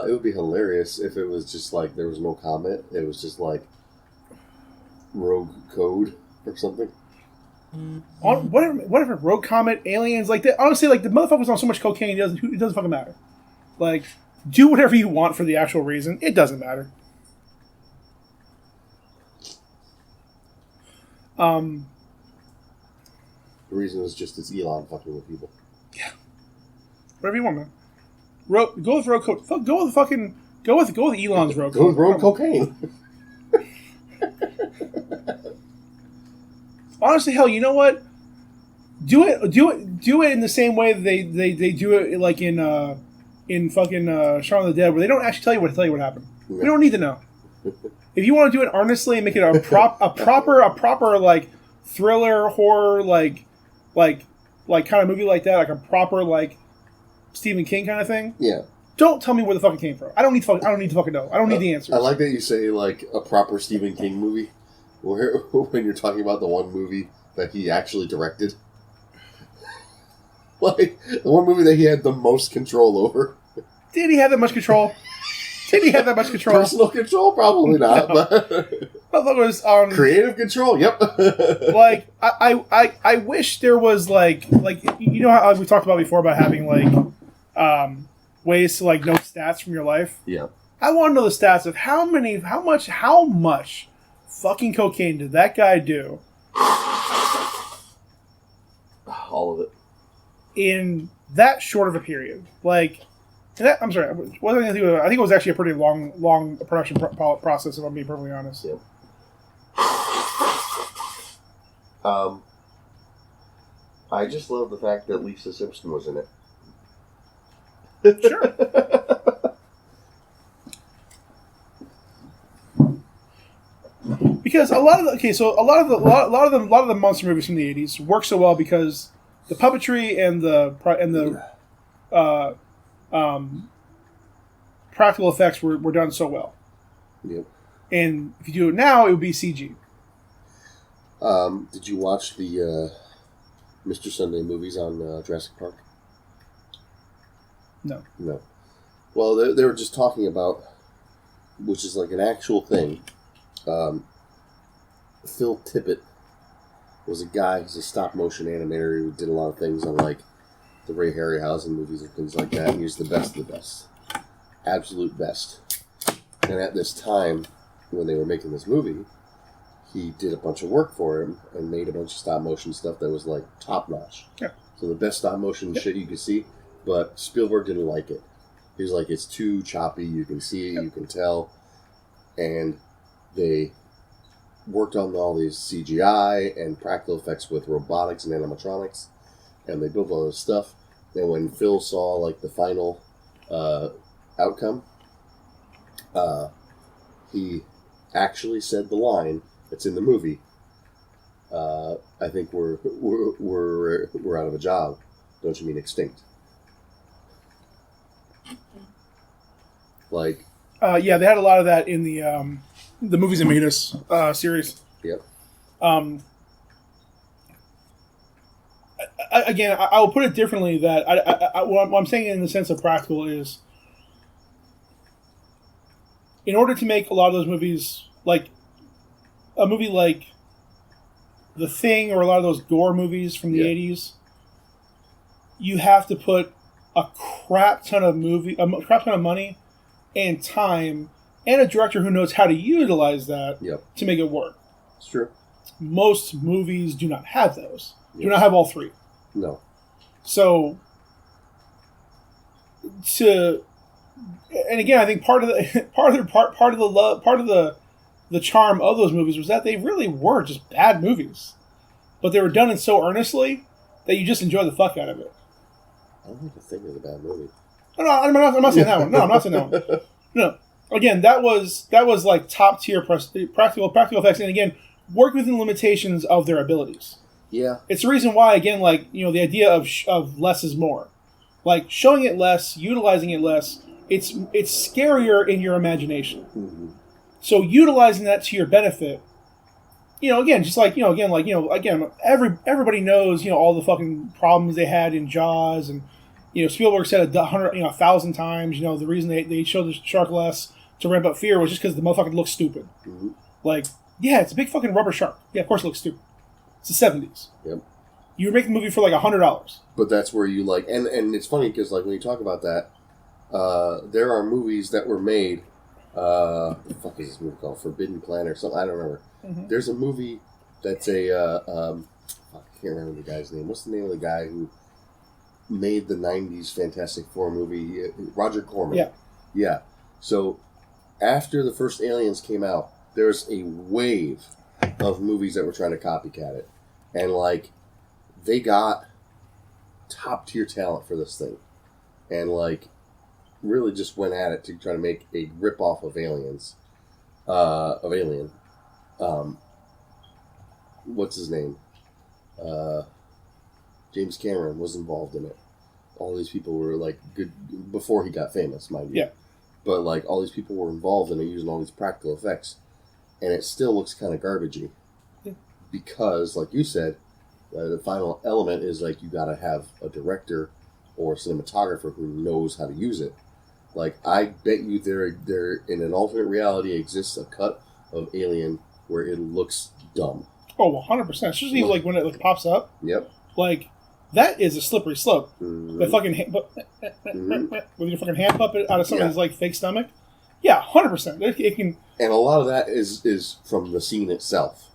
it would be hilarious if it was just like there was no comment. It was just like Rogue Code or something. Whatever, Rogue Comet, aliens, like that. Honestly, like the motherfucker was on so much cocaine, it doesn't fucking matter. Like, do whatever you want for the actual reason. It doesn't matter. The reason is just it's Elon fucking with people. Yeah. Whatever you want, man. Go with Rogue Code. Go with Elon's Rogue Code. Go with Rogue Cocaine. Honestly, hell, you know what? Do it in the same way that they do it, like in fucking Shaun of the Dead, where they don't actually tell you what happened. Yeah. We don't need to know. If you want to do it earnestly and make it a proper like thriller horror like kind of movie like that, like a proper like Stephen King kind of thing. Yeah. Don't tell me where the fuck it came from. I don't need to fucking know. I don't need the answers. I like that you say like a proper Stephen King movie. Where, when you're talking about the one movie that he actually directed. Like, the one movie that he had the most control over. Did he have that much control? Personal control? Probably not. No. But was creative control, yep. Like, I wish there was, like you know how we talked about before about having, like, ways to, like, know stats from your life? Yeah. I want to know the stats of how much fucking cocaine did that guy do? All of it. In that short of a period. Like, I'm sorry, I think it was actually a pretty long production process, if I'm being perfectly honest. Yeah. I just love the fact that Lisa Simpson was in it. Sure. Because a lot of the monster movies from the 80s work so well because the puppetry and the practical effects were done so well. Yep. And if you do it now, it would be CG. Did you watch the Mr. Sunday movies on Jurassic Park? No. No. Well, they were just talking about, which is like an actual thing. Phil Tippett was a guy who's a stop motion animator who did a lot of things on like the Ray Harryhausen movies and things like that. And he was the best of the best, absolute best. And at this time, when they were making this movie, he did a bunch of work for him and made a bunch of stop motion stuff that was like top notch. Yeah. So the best stop motion shit you could see. but Spielberg didn't like it. He was like, it's too choppy. You can see it, you can tell, and they worked on all these CGI and practical effects with robotics and animatronics, and they built all this stuff. And when Phil saw like the final outcome, he actually said the line that's in the movie. I think we're out of a job. Don't you mean extinct? Like, yeah, they had a lot of that in the movies that made us series. yep. Again, I will put it differently. That what I'm saying in the sense of practical is, in order to make a lot of those movies, like a movie like The Thing or a lot of those gore movies from the 80s, you have to put a crap ton of money and time and a director who knows how to utilize that to make it work. It's true. Most movies do not have those. Do not have all three. No. So, and again, I think part of the charm of those movies was that they really were just bad movies, but they were done in so earnestly that you just enjoy the fuck out of it. I don't think The Thing is a bad movie. No, I'm not saying that one. No, I'm not saying that one. No, again, that was like top tier practical effects, and again, work within the limitations of their abilities. Yeah, it's the reason why, again, like, the idea of less is more, like showing it less, utilizing it less. It's scarier in your imagination. Mm-hmm. So utilizing that to your benefit, again, just like everybody knows, all the fucking problems they had in Jaws, and Spielberg said 1,000 times, the reason they showed the shark less to ramp up fear was just because the motherfucker looked stupid. Mm-hmm. Like, yeah, it's a big fucking rubber shark. Yeah, of course it looks stupid. It's the 70s. Yep. You were making a movie for like $100. But that's where you like, and it's funny because like when you talk about that, there are movies that were made. What the fuck is this movie called? Forbidden Planet or something? I don't remember. Mm-hmm. There's a movie that's I can't remember the guy's name. What's the name of the guy who made the '90s Fantastic Four movie? Roger Corman. Yeah. Yeah. So after the first Aliens came out, there's a wave of movies that were trying to copycat it, and like they got top tier talent for this thing, and like really just went at it to try to make a rip off of Alien. What's his name? James Cameron was involved in it. All these people were like good before he got famous, mind you. Yeah. But like all these people were involved in it using all these practical effects, and it still looks kind of garbagey. Yeah. Because, like you said, the final element is like you got to have a director or a cinematographer who knows how to use it. Like I bet you there in an alternate reality exists a cut of Alien where it looks dumb. Oh, 100%. Especially like when it like, pops up. Yep. Like that is a slippery slope. Mm-hmm. The fucking with your fucking hand puppet out of somebody's like fake stomach. Yeah, 100%. It can. And a lot of that is from the scene itself.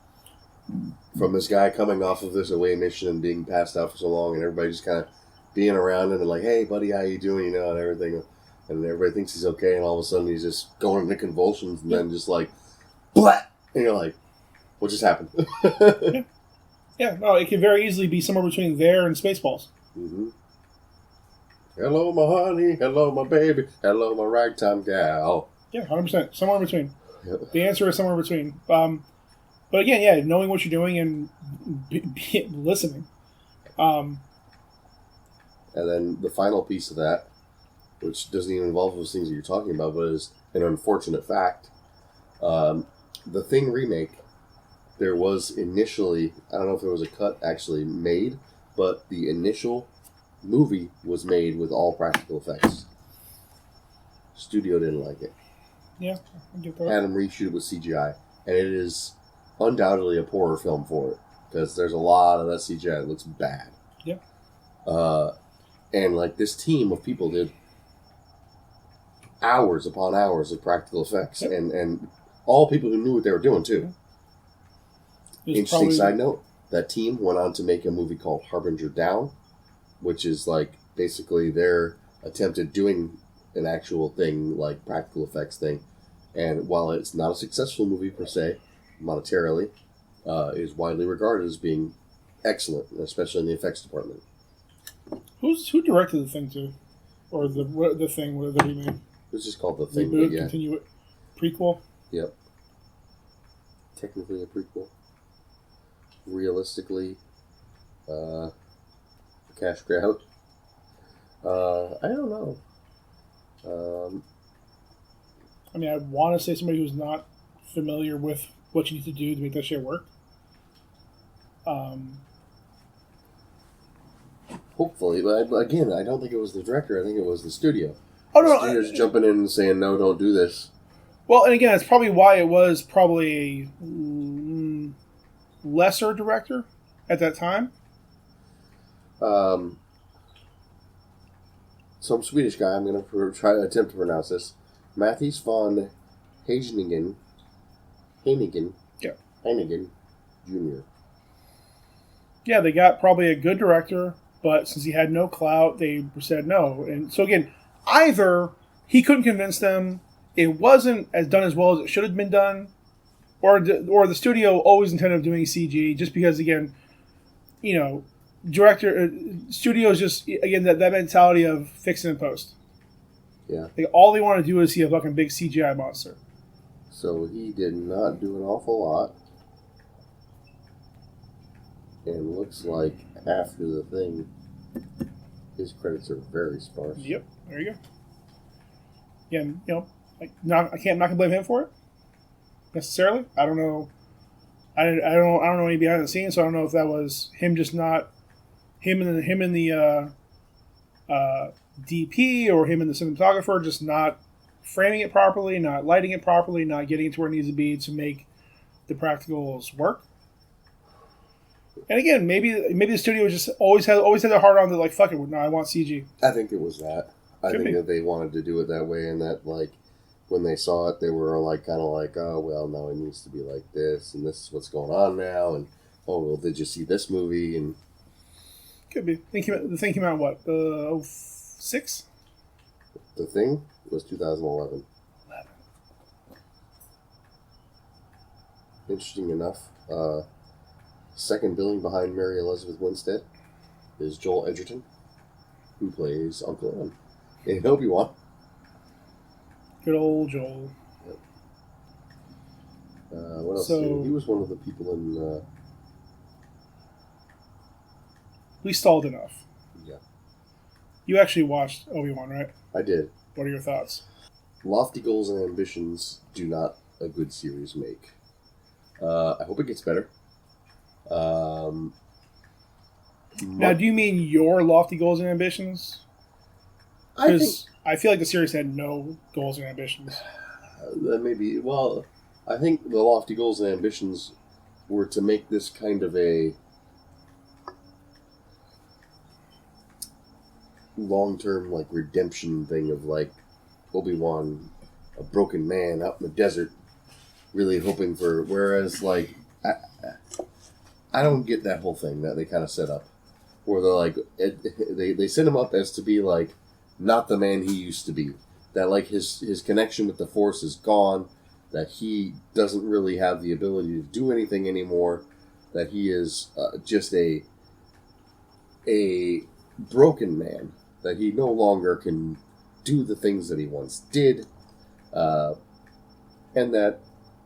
From this guy coming off of this away mission and being passed out for so long, and everybody just kind of being around him and like, "Hey, buddy, how you doing?" And everything, and everybody thinks he's okay, and all of a sudden he's just going into convulsions, and then just like, "Blah!" And you're like, "What just happened?" Yeah, no, it could very easily be somewhere between there and Spaceballs. Mm-hmm. Hello, my honey. Hello, my baby. Hello, my ragtime gal. Yeah, 100%. Somewhere in between. Yep. The answer is somewhere in between. But again, yeah, knowing what you're doing and listening. And then the final piece of that, which doesn't even involve those things that you're talking about, but is an unfortunate fact. The Thing remake, there was initially, I don't know if there was a cut actually made, but the initial movie was made with all practical effects. Studio didn't like it. Yeah, I get that. Had them reshoot it with CGI, and it is undoubtedly a poorer film for it because there's a lot of that CGI that looks bad. Yeah. And like this team of people did hours upon hours of practical effects, and all people who knew what they were doing too. Interesting side note: that team went on to make a movie called Harbinger Down, which is like basically their attempt at doing an actual thing, like practical effects thing. And while it's not a successful movie per se, monetarily, is widely regarded as being excellent, especially in the effects department. Who directed the thing too, or the thing that he made? It's just called The Thing. Reboot, Yeah. continue it, prequel. Yep. Technically a prequel. Realistically, a cash grab. I don't know. I mean, I want to say somebody who's not familiar with what you need to do to make that shit work. Hopefully, but again, I don't think it was the director. I think it was the studio. Oh The no! studio's jumping in and saying, "No, don't do this." Well, and again, that's probably why it was probably a lesser director at that time. Some Swedish guy. I'm going to try to attempt to pronounce this. Matthijs von Heiningen. Yeah. Heiningen Jr. Yeah, they got probably a good director, but since he had no clout, they said no. And so again, either he couldn't convince them, it wasn't as done as well as it should have been done, or the studio always intended doing CG just because, again, you know, studios just, again, that mentality of fix it in post. Yeah. Like, all they want to do is see a fucking big CGI monster. So he did not do an awful lot. And looks like after The Thing, his credits are very sparse. Yep, there you go. Again, you know, not gonna blame him for it necessarily. I don't know. I don't know any behind the scenes, so I don't know if that was him just not him and the DP or him and the cinematographer just not framing it properly, not lighting it properly, not getting it to where it needs to be to make the practicals work. And again, maybe the studio just always had their heart on to, like, fuck it, no, I want CG. I think it was that. I Could think be. that they wanted to do it that way, and that, like, when they saw it, they were like, kind of like, oh, well, no, it needs to be like this, and this is what's going on now, and oh, well, did you see this movie? And Could be. The thing came out what? 06? The Thing was 2011. 11. Interesting enough, second billing behind Mary Elizabeth Winstead is Joel Edgerton, who plays Uncle Em in Obi Wan. Good old Joel. What else? So- He was one of the people in. We stalled enough. Yeah, You actually watched Obi Wan, right? I did. What are your thoughts? Lofty goals and ambitions do not a good series make. I hope it gets better. Now, do you mean your lofty goals and ambitions? I think Because I feel like the series had no goals and ambitions. that maybe. Well, I think the lofty goals and ambitions were to make this kind of a long-term, like, redemption thing of, like, Obi-Wan, a broken man out in the desert, really hoping for. Whereas, like, I don't get that whole thing that they kind of set up, where they're like, they set him up as to be, like, not the man he used to be. That, like, his connection with the Force is gone. That he doesn't really have the ability to do anything anymore. That he is just a broken man. That he no longer can do the things that he once did. And that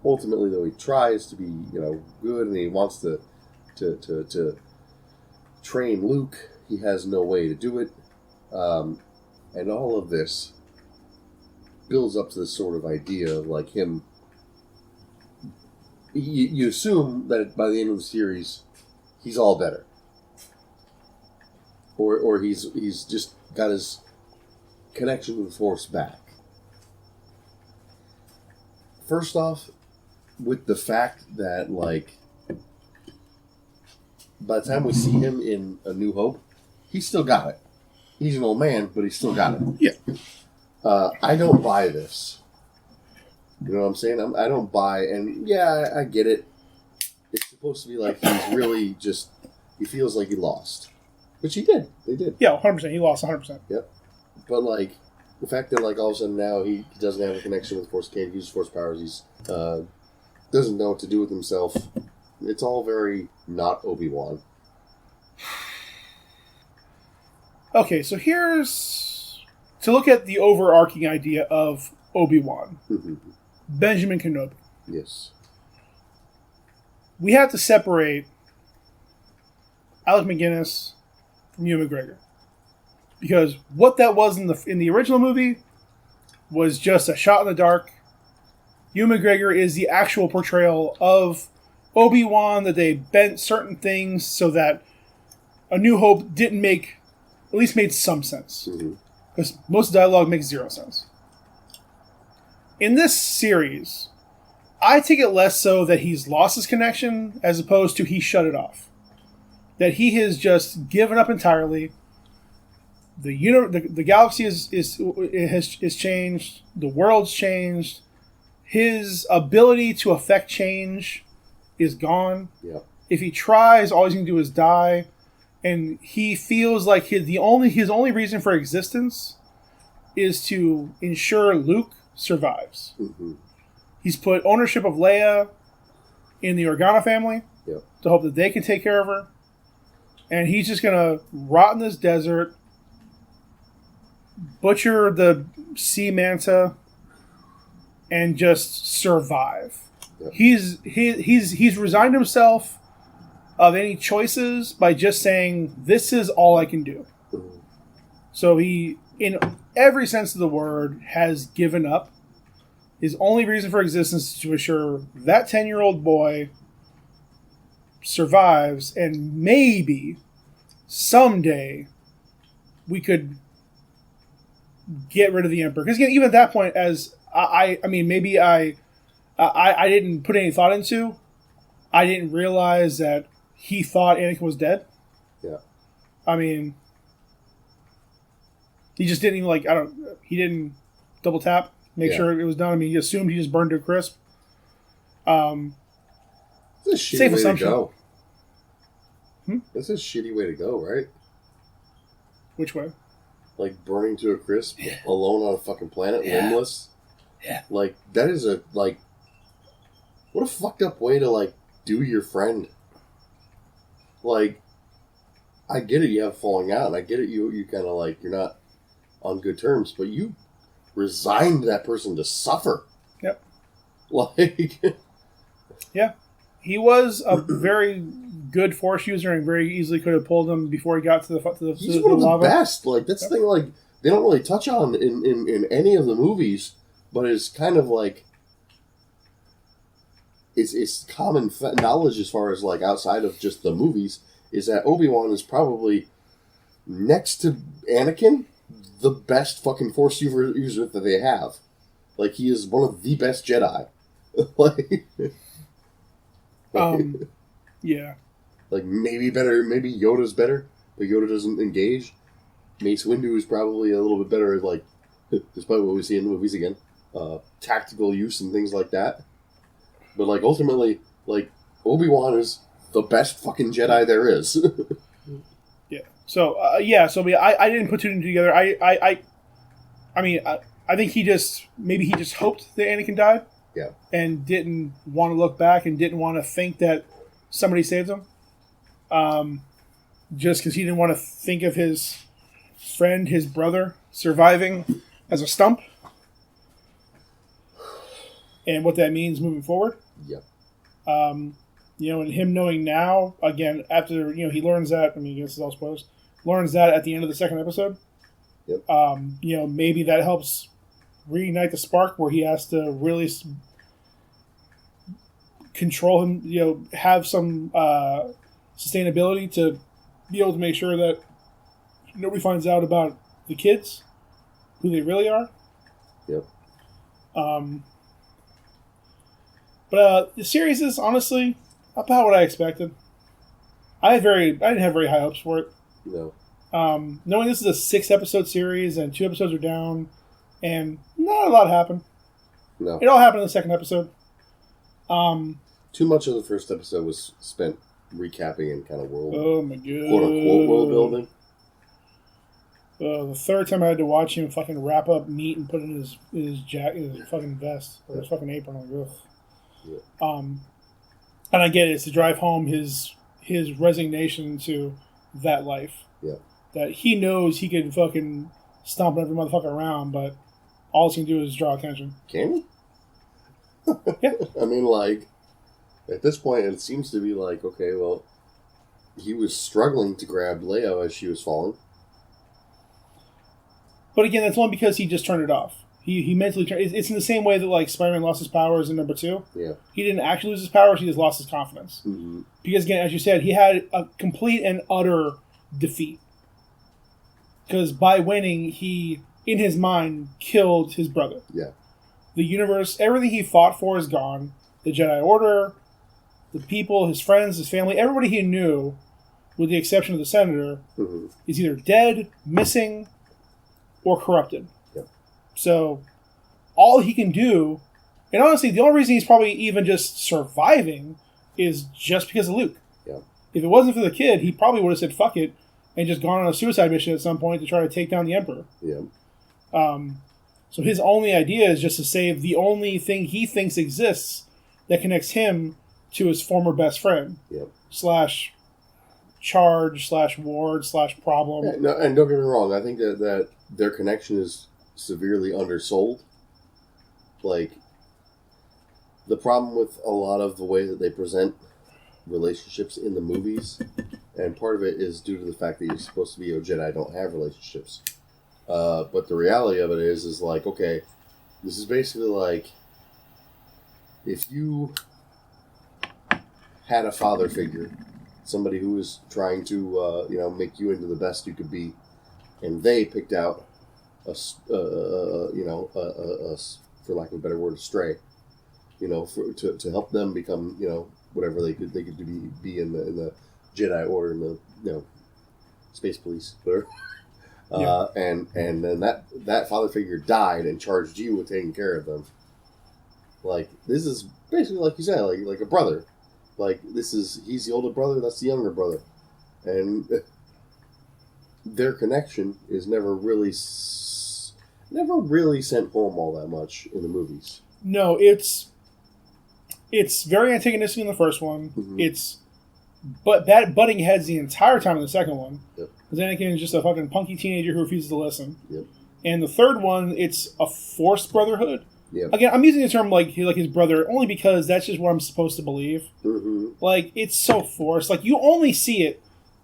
ultimately, though he tries to be, you know, good and he wants to train Luke, he has no way to do it. And all of this builds up to this sort of idea of, like, him. You assume that by the end of the series, he's all better, or he's just got his connection with the Force back. First off, with the fact that, like, by the time we see him in A New Hope, he's still got it. He's an old man, but he's still got it. Yeah. I don't buy this. You know what I'm saying? I don't buy, and yeah, I get it. It's supposed to be like he's really just, he feels like he lost. Which he did. They did. Yeah, 100%. He lost 100%. Yep. But, like, the fact that, like, all of a sudden now he doesn't have a connection with Force, can't use Force powers, he's doesn't know what to do with himself. It's all very not Obi-Wan. Okay, so here's... To look at the overarching idea of Obi-Wan. Benjamin Kenobi. Yes. We have to separate Alec McGuinness from Ewan McGregor. Because what that was in the original movie was just a shot in the dark. Ewan McGregor is the actual portrayal of Obi-Wan, that they bent certain things so that A New Hope didn't make, at least made some sense. Because most dialogue makes zero sense. In this series, I take it less so that he's lost his connection as opposed to he shut it off. That he has just given up entirely. The galaxy has changed. The world's changed. His ability to affect change is gone. Yep. If he tries, all he's going to do is die. And he feels like his only reason for existence is to ensure Luke survives. He's put ownership of Leia in the Organa family to hope that they can take care of her. And he's just going to rot in this desert, butcher the sea manta, and just survive. Yep. He's resigned himself of any choices by just saying, this is all I can do. So he, in every sense of the word, has given up. His only reason for existence is to ensure that 10-year-old boy survives, and maybe someday we could get rid of the Emperor. Because even at that point, as I didn't put any thought into, I didn't realize that he thought Anakin was dead. Yeah. I mean, he just didn't even he didn't double tap, make sure it was done. I mean, he assumed he just burned to a crisp. That's a shitty safe way assumption. to go. That's a shitty way to go, right? Which way? Like burning to a crisp, alone on a fucking planet, limbless. Yeah. Like, that is what a fucked up way to, like, do your friend. Like, I get it, you have falling out, and I get it, you kind of, like, you're not on good terms, but you resigned that person to suffer. Yep. Like... Yeah. He was a very good Force user and very easily could have pulled him before he got to the He's one of the best. Like, that's the thing, like, they don't really touch on in any of the movies, but it's kind of like... It's common knowledge as far as, like, outside of just the movies, is that Obi-Wan is probably, next to Anakin, the best fucking Force user that they have. Like, he is one of the best Jedi. Yeah. Like, maybe Yoda's better, but Yoda doesn't engage. Mace Windu is probably a little bit better at, like, despite what we see in the movies again, tactical use and things like that. But, like, ultimately, like, Obi-Wan is the best fucking Jedi there is. Yeah. So, I didn't put two and two together. I think he just hoped that Anakin died. Yeah. And didn't want to look back and didn't want to think that somebody saved him. Just because he didn't want to think of his friend, his brother, surviving as a stump. And what that means moving forward. Yep. And him knowing now, again, after, he learns that, I guess it's all spoilers, learns that at the end of the second episode. Yep. Maybe that helps reignite the spark where he has to really control him, have some sustainability to be able to make sure that nobody finds out about the kids, who they really are. Yep. But the series is honestly about what I expected. I didn't have very high hopes for it. No. Knowing this is a 6-episode series and 2 episodes are down, and not a lot happened. No. It all happened in the second episode. Too much of the first episode was spent recapping and kind of world, Oh my god. quote unquote world building. The third time I had to watch him fucking wrap up meat and put it in his fucking vest or his fucking apron. I'm like, ugh. Yeah. And I get it. It's to drive home his resignation to that life. Yeah. That he knows he can fucking stomp every motherfucker around, but all he can do is draw attention. Can he? Yeah. I mean, like, at this point, it seems to be like, okay, well, he was struggling to grab Leia as she was falling. But again, that's only because he just turned it off. He mentally turned. It's in the same way that like Spider-Man lost his powers in number 2. Yeah. He didn't actually lose his powers; he just lost his confidence. Mm-hmm. Because again, as you said, he had a complete and utter defeat. Because by winning, he, in his mind, killed his brother. Yeah. The universe, everything he fought for is gone. The Jedi Order, the people, his friends, his family, everybody he knew, with the exception of the Senator, is either dead, missing, or corrupted. Yeah. So, all he can do, and honestly, the only reason he's probably even just surviving is just because of Luke. Yeah. If it wasn't for the kid, he probably would have said, fuck it, and just gone on a suicide mission at some point to try to take down the Emperor. Yeah. So his only idea is just to save the only thing he thinks exists that connects him to his former best friend. Yep. /charge/ward/problem. Yeah, no, and don't get me wrong, I think that their connection is severely undersold. Like, the problem with a lot of the way that they present relationships in the movies, and part of it is due to the fact that you're supposed to be a Jedi, don't have relationships. But the reality of it is like, okay, this is basically like if you had a father figure, somebody who was trying to, make you into the best you could be, and they picked out for lack of a better word, a stray, to help them become, whatever they could be in the Jedi Order, in the, space police, whatever. Yeah. And then that father figure died and charged you with taking care of them. Like, this is basically, like you said, like a brother. Like, he's the older brother, that's the younger brother. And their connection is never really sent home all that much in the movies. No, it's very antagonistic in the first one. Mm-hmm. It's butting heads the entire time in the second one. Yep. Because Anakin is just a fucking punky teenager who refuses to listen. Yep. And the third one, it's a forced brotherhood. Yep. Again, I'm using the term like his brother only because that's just what I'm supposed to believe. Mm-hmm. Like, it's so forced. Like, you only see it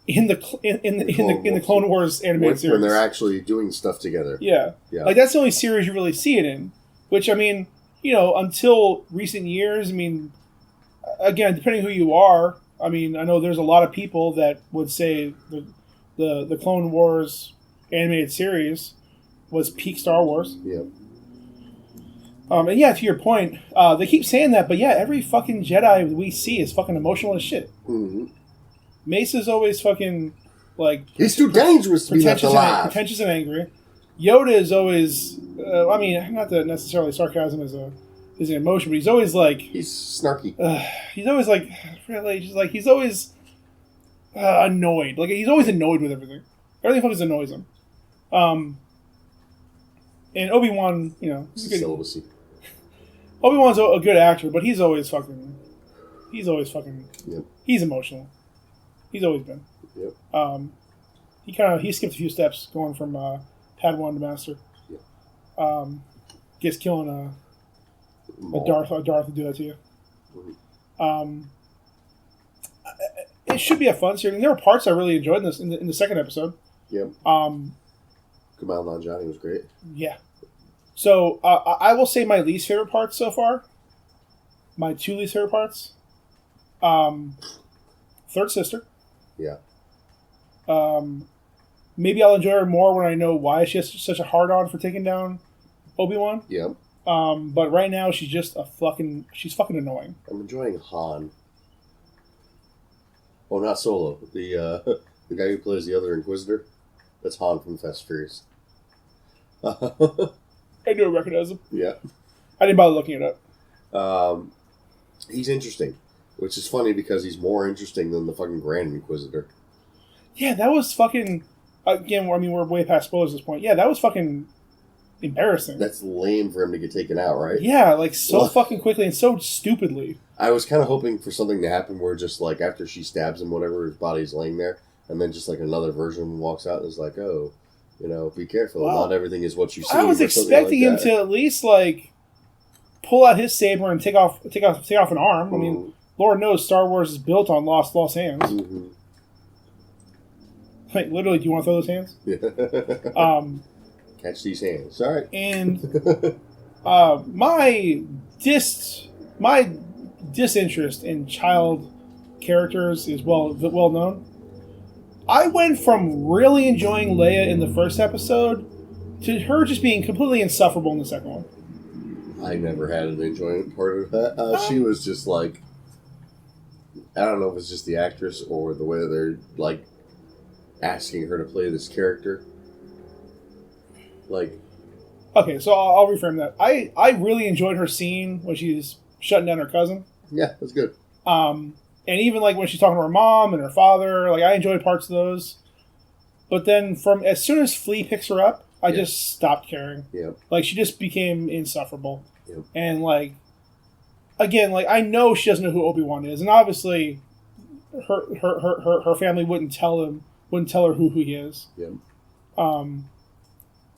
in the Clone Wars animated series when they're actually doing stuff together. Yeah. Like, that's the only series you really see it in. Which, I mean, until recent years, I mean, again, depending who you are, I mean, I know there's a lot of people that would say the Clone Wars animated series was peak Star Wars. Yep. And yeah, to your point, they keep saying that, but yeah, every fucking Jedi we see is fucking emotional as shit. Mm-hmm. Mace is always fucking, like... He's too dangerous to be left alive. Pretentious and angry. Yoda is always... I mean, not that necessarily sarcasm is an emotion, but he's always like... He's snarky. He's always like... Really, just like, he's always annoyed. Like, he's always annoyed with everything. Everything fucking annoys him. And Obi Wan, Celibacy. Obi Wan's a good actor, but he's always fucking. Yep. He's emotional. He's always been. Yep. He skipped a few steps going from Padawan to Master. Yep. Gets killing a Darth to do that to you. Mm-hmm. It should be a fun series. There were parts I really enjoyed in the second episode. Yep. Kumail Nanjiani was great. Yeah. So, I will say my least favorite parts so far. My two least favorite parts. Third sister. Yeah. Maybe I'll enjoy her more when I know why she has such a hard-on for taking down Obi-Wan. Yep. But right now, she's just she's fucking annoying. I'm enjoying Han. Oh, not Solo. The guy who plays the other Inquisitor. That's Han from Fast and Furious. I do recognize him. Yeah. I didn't bother looking it up. He's interesting. Which is funny because he's more interesting than the fucking Grand Inquisitor. Yeah, that was fucking... Again, I mean, we're way past spoilers at this point. Yeah, that was fucking embarrassing. That's lame for him to get taken out, right? Yeah, like, so fucking quickly and so stupidly. I was kind of hoping for something to happen where just, like, after she stabs him, whatever, his body's laying there, and then just, like, another version walks out and is like, oh, you know, be careful. Well, not everything is what you see. I was expecting him to at least, like, pull out his saber and take off an arm. I mean, Lord knows Star Wars is built on lost hands. Mm-hmm. Like, literally, do you want to throw those hands? Yeah. Catch these hands. All right. And my disinterest in child characters is well known. I went from really enjoying Leia in the first episode to her just being completely insufferable in the second one. I never had an enjoyment part of that. She was just like, I don't know if it's just the actress or the way that they're like asking her to play this character. Like, okay, so I'll reframe that. I really enjoyed her scene when she's shutting down her cousin. Yeah, that's good. And even like when she's talking to her mom and her father, like I enjoyed parts of those. But then from as soon as Flea picks her up, I just stopped caring. Yeah. Like she just became insufferable. Yep. And like again, like I know she doesn't know who Obi Wan is, and obviously her family wouldn't tell her who he is. Yep.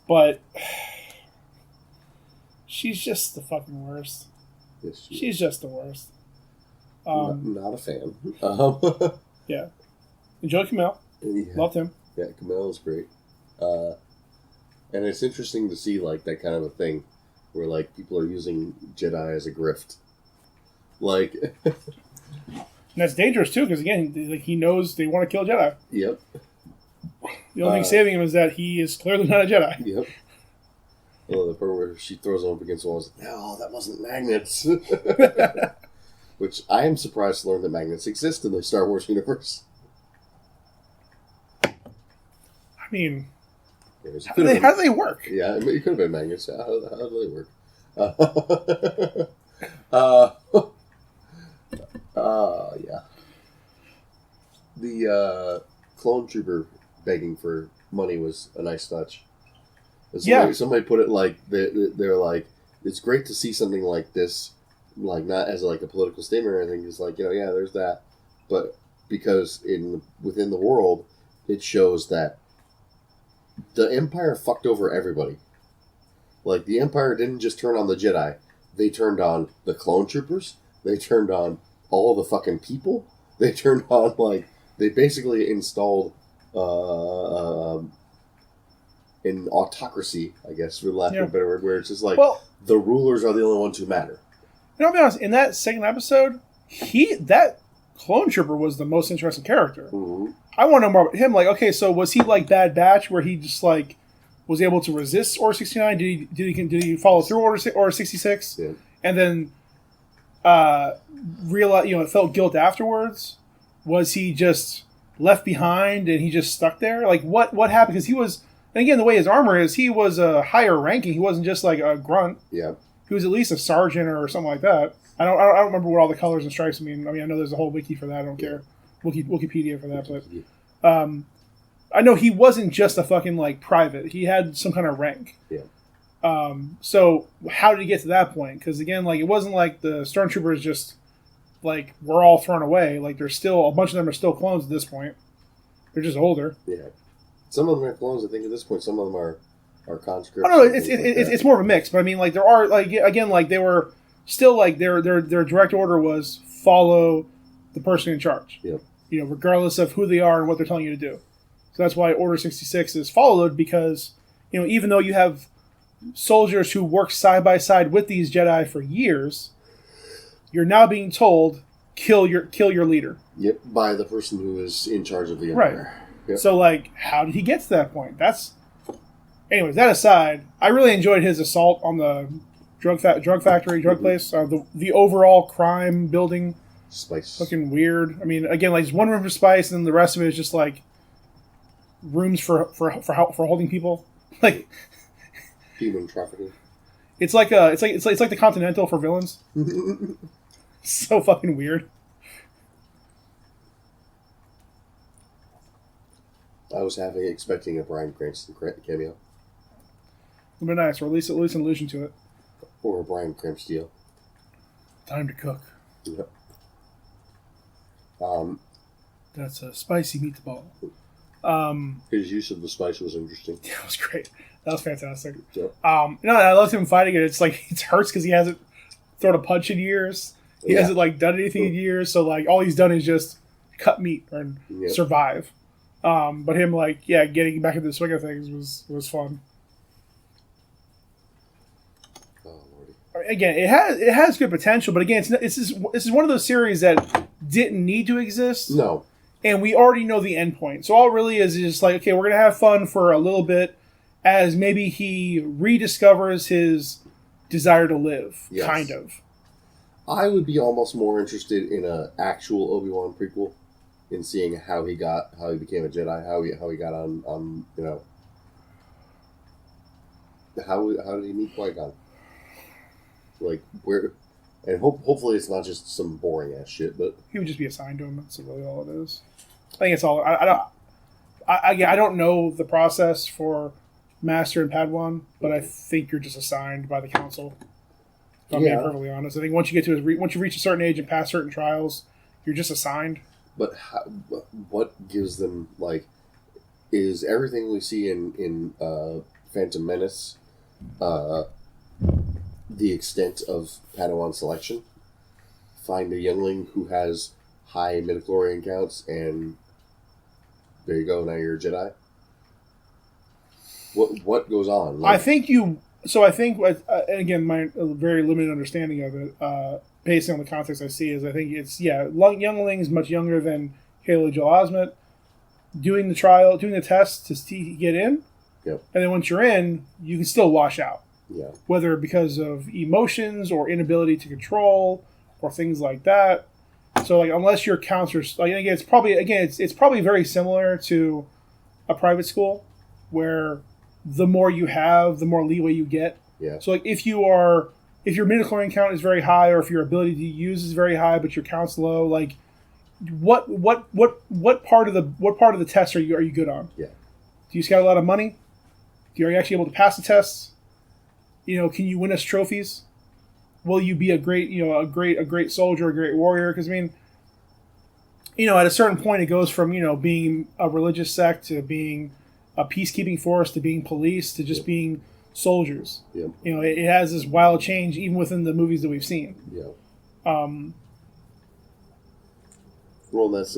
But she's just the fucking worst. Yes, she's just the worst. Not a fan. Yeah. Enjoy Camille. Yeah. Loved him. Yeah, Camille is great. And it's interesting to see like that kind of a thing where like people are using Jedi as a grift. Like and that's dangerous too, because again, like he knows they want to kill Jedi. Yep. The only thing saving him is that he is clearly not a Jedi. Yep. Oh, the part where she throws him up against the walls. No, that wasn't magnets. Which I am surprised to learn that magnets exist in the Star Wars universe. I mean, how do they work? Yeah, it could have been magnets. How do they work? Yeah. The clone trooper begging for money was a nice touch. Somebody put it like they're like, it's great to see something like this, like not as like a political statement or anything. It's like, yeah, there's that, but because within the world, it shows that the Empire fucked over everybody. Like the Empire didn't just turn on the Jedi; they turned on the clone troopers. They turned on all the fucking people. They turned on they basically installed an autocracy, I guess, for lack of a better word, where it's just like the rulers are the only ones who matter. I'll be honest. In that second episode, that clone trooper was the most interesting character. Mm-hmm. I want to know more about him. Like, okay, so was he like Bad Batch, where he just like was able to resist Order 69? Did he follow through Order 66? Yeah. And then realize felt guilt afterwards? Was he just left behind and he just stuck there? Like, what happened? Because he was, and again, the way his armor is, he was a higher ranking. He wasn't just like a grunt. Yeah. He was at least a sergeant or something like that. I don't remember what all the colors and stripes mean. I mean, I know there's a whole wiki for that. I don't care. Wikipedia for that, but I know he wasn't just a fucking like private. He had some kind of rank. Yeah. So how did he get to that point? Because again, like it wasn't like the stormtroopers just like were all thrown away. Like there's still a bunch of them are still clones at this point. They're just older. Yeah. Some of them are clones. I think at this point, some of them are conscripts. Oh no, it's more of a mix. But I mean, like there are like again, like they were still like their direct order was follow the person in charge. Yep. Regardless of who they are and what they're telling you to do. So that's why Order 66 is followed, because even though you have soldiers who work side by side with these Jedi for years, you're now being told kill your leader. Yep, by the person who is in charge of the Empire. Right. Yep. So like, how did he get to that point? Anyways, that aside, I really enjoyed his assault on the drug factory, drug place, the overall crime building. Spice. Fucking weird. I mean, again, like, there's one room for spice, and the rest of it is just, like, rooms for holding people. Like... Human trafficking. It's like the Continental for villains. So fucking weird. I was expecting a Bryan Cranston cameo. It'd be nice, or at least an allusion to it. Or a Bryan Cranston. Time to cook. Yep. That's a spicy meatball. His use of the spice was interesting. That was great. That was fantastic. Yep. I loved him fighting it. It's like it hurts because he hasn't thrown a punch in years. He hasn't like done anything in years. So like all he's done is just cut meat and survive. But him getting back into the swing of things was fun. Oh Lordy. Again, it has good potential, but again, this is one of those series that didn't need to exist. No. And we already know the end point. So all it really is just like, okay, we're going to have fun for a little bit as maybe he rediscovers his desire to live, kind of. I would be almost more interested in an actual Obi Wan prequel, in seeing how he became a Jedi, how he got on how did he meet Qui-Gon? Like where, and hopefully it's not just some boring ass shit, but he would just be assigned to him. That's really all it is. I think it's all. I don't know the process for Master and Padawan, but I think you're just assigned by the Council. If I'm being perfectly honest, I think once you get to once you reach a certain age and pass certain trials, you're just assigned. But what gives them is everything we see in Phantom Menace the extent of Padawan selection? Find a youngling who has high midichlorian counts, and there you go. Now you're a Jedi. What goes on? I think again, my very limited understanding of it, based on the context I see, is I think it's younglings much younger than Haley Joel Osment doing the test to get in. Yep. And then once you're in, you can still wash out. Yeah. Whether because of emotions or inability to control or things like that. So unless your counts are it's probably very similar to a private school where the more you have, the more leeway you get. Yeah. So if your midichlorian count is very high, or if your ability to use is very high but your count's low, what part of the test are you good on? Yeah. Do you just got a lot of money? Are you actually able to pass the tests? Can you win us trophies? Will you be a great soldier, a great warrior? Because at a certain point, it goes from being a religious sect to being a peacekeeping force to being police to just being soldiers. Yep. It has this wild change even within the movies that we've seen. Yeah. Well, that's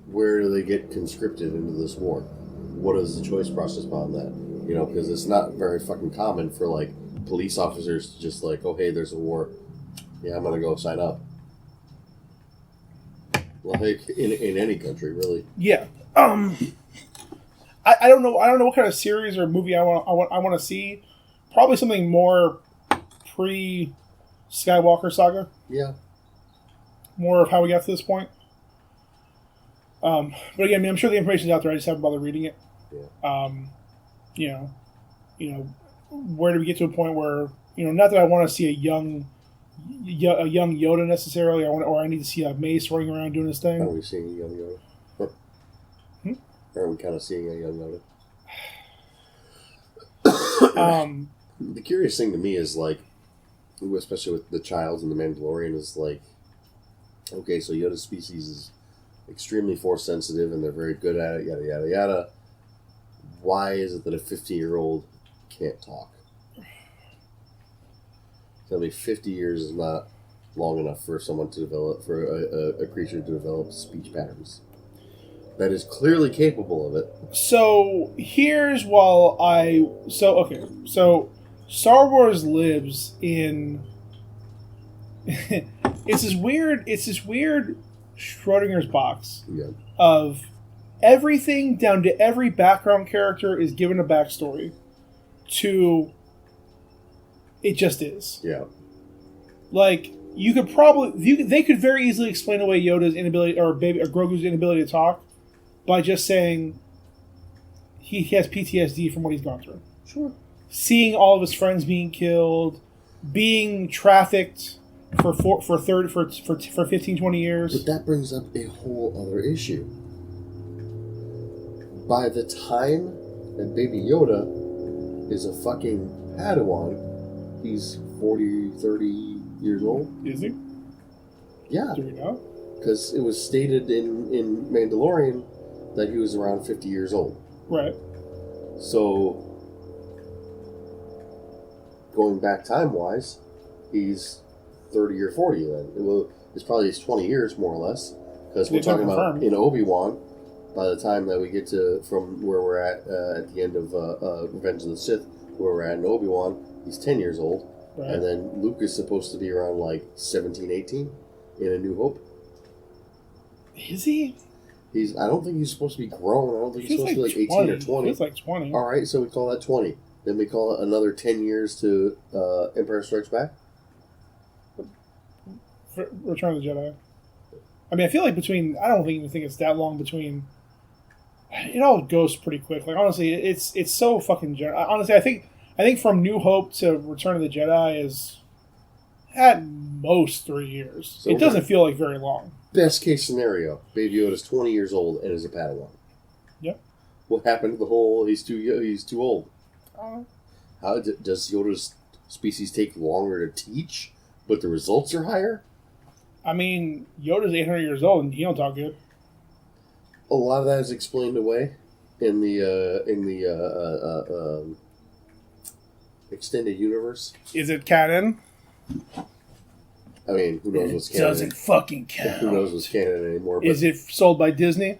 where do they get conscripted into this war? What is the choice process behind that? Because it's not very fucking common for police officers to just oh, hey, there's a war. Yeah, I'm gonna go sign up. In any country, really. Yeah. I don't know what kind of series or movie I want to see. Probably something more pre Skywalker saga. Yeah. More of how we got to this point. But again, I'm sure the information's out there. I just haven't bothered reading it. Yeah. Where do we get to a point where not that I want to see a young Yoda necessarily, or I need to see a Mace running around doing his thing. Are we seeing a young Yoda? Are we kind of seeing a young Yoda? The curious thing to me is especially with the Child and the Mandalorian, is okay, so Yoda's species is extremely force sensitive and they're very good at it, yada yada yada. Why is it that a 15-year-old can't talk? Tell me, 50 years is not long enough for someone to develop, for a creature to develop speech patterns that is clearly capable of it. So so Star Wars lives in it's this weird Schrodinger's box of everything down to every background character is given a backstory to it just is. Yeah. You could they could very easily explain away Yoda's inability or Grogu's inability to talk by just saying he has PTSD from what he's gone through. Sure. Seeing all of his friends being killed, being trafficked for 15, 20 years. But that brings up a whole other issue. by the time that Baby Yoda is a fucking Padawan, he's 40, 30 years old. Is he? Yeah. Do we know? Because it was stated in Mandalorian that he was around 50 years old. Right. So, going back time-wise, he's 30 or 40 then. It's probably 20 years, more or less. Because we're talking about in Obi Wan, by the time that we get to from where we're at the end of Revenge of the Sith, where we're at in Obi Wan, he's 10 years old. Right. And then Luke is supposed to be around like 17, 18 in A New Hope. Is he? I don't think he's supposed to be grown. I don't think he's supposed to be like 18 or 20. He's like 20. All right, so we call that 20. Then we call it another 10 years to Empire Strikes Back. Return of the Jedi. I mean, I feel like I don't even think it's that long between. It all goes pretty quick. Like honestly, it's so fucking. Honestly, I think from New Hope to Return of the Jedi is at most 3 years. So it doesn't feel like very long. Best case scenario: Baby Yoda's 20 years old and is a Padawan. Yep. What happened to the whole? He's too old. How does Yoda's species take longer to teach, but the results are higher? I mean, Yoda's 800 years old and he don't talk good. A lot of that is explained away in the extended universe. Is it canon? I mean, who knows what's canon? It doesn't fucking count. Who knows what's canon anymore? But is it sold by Disney?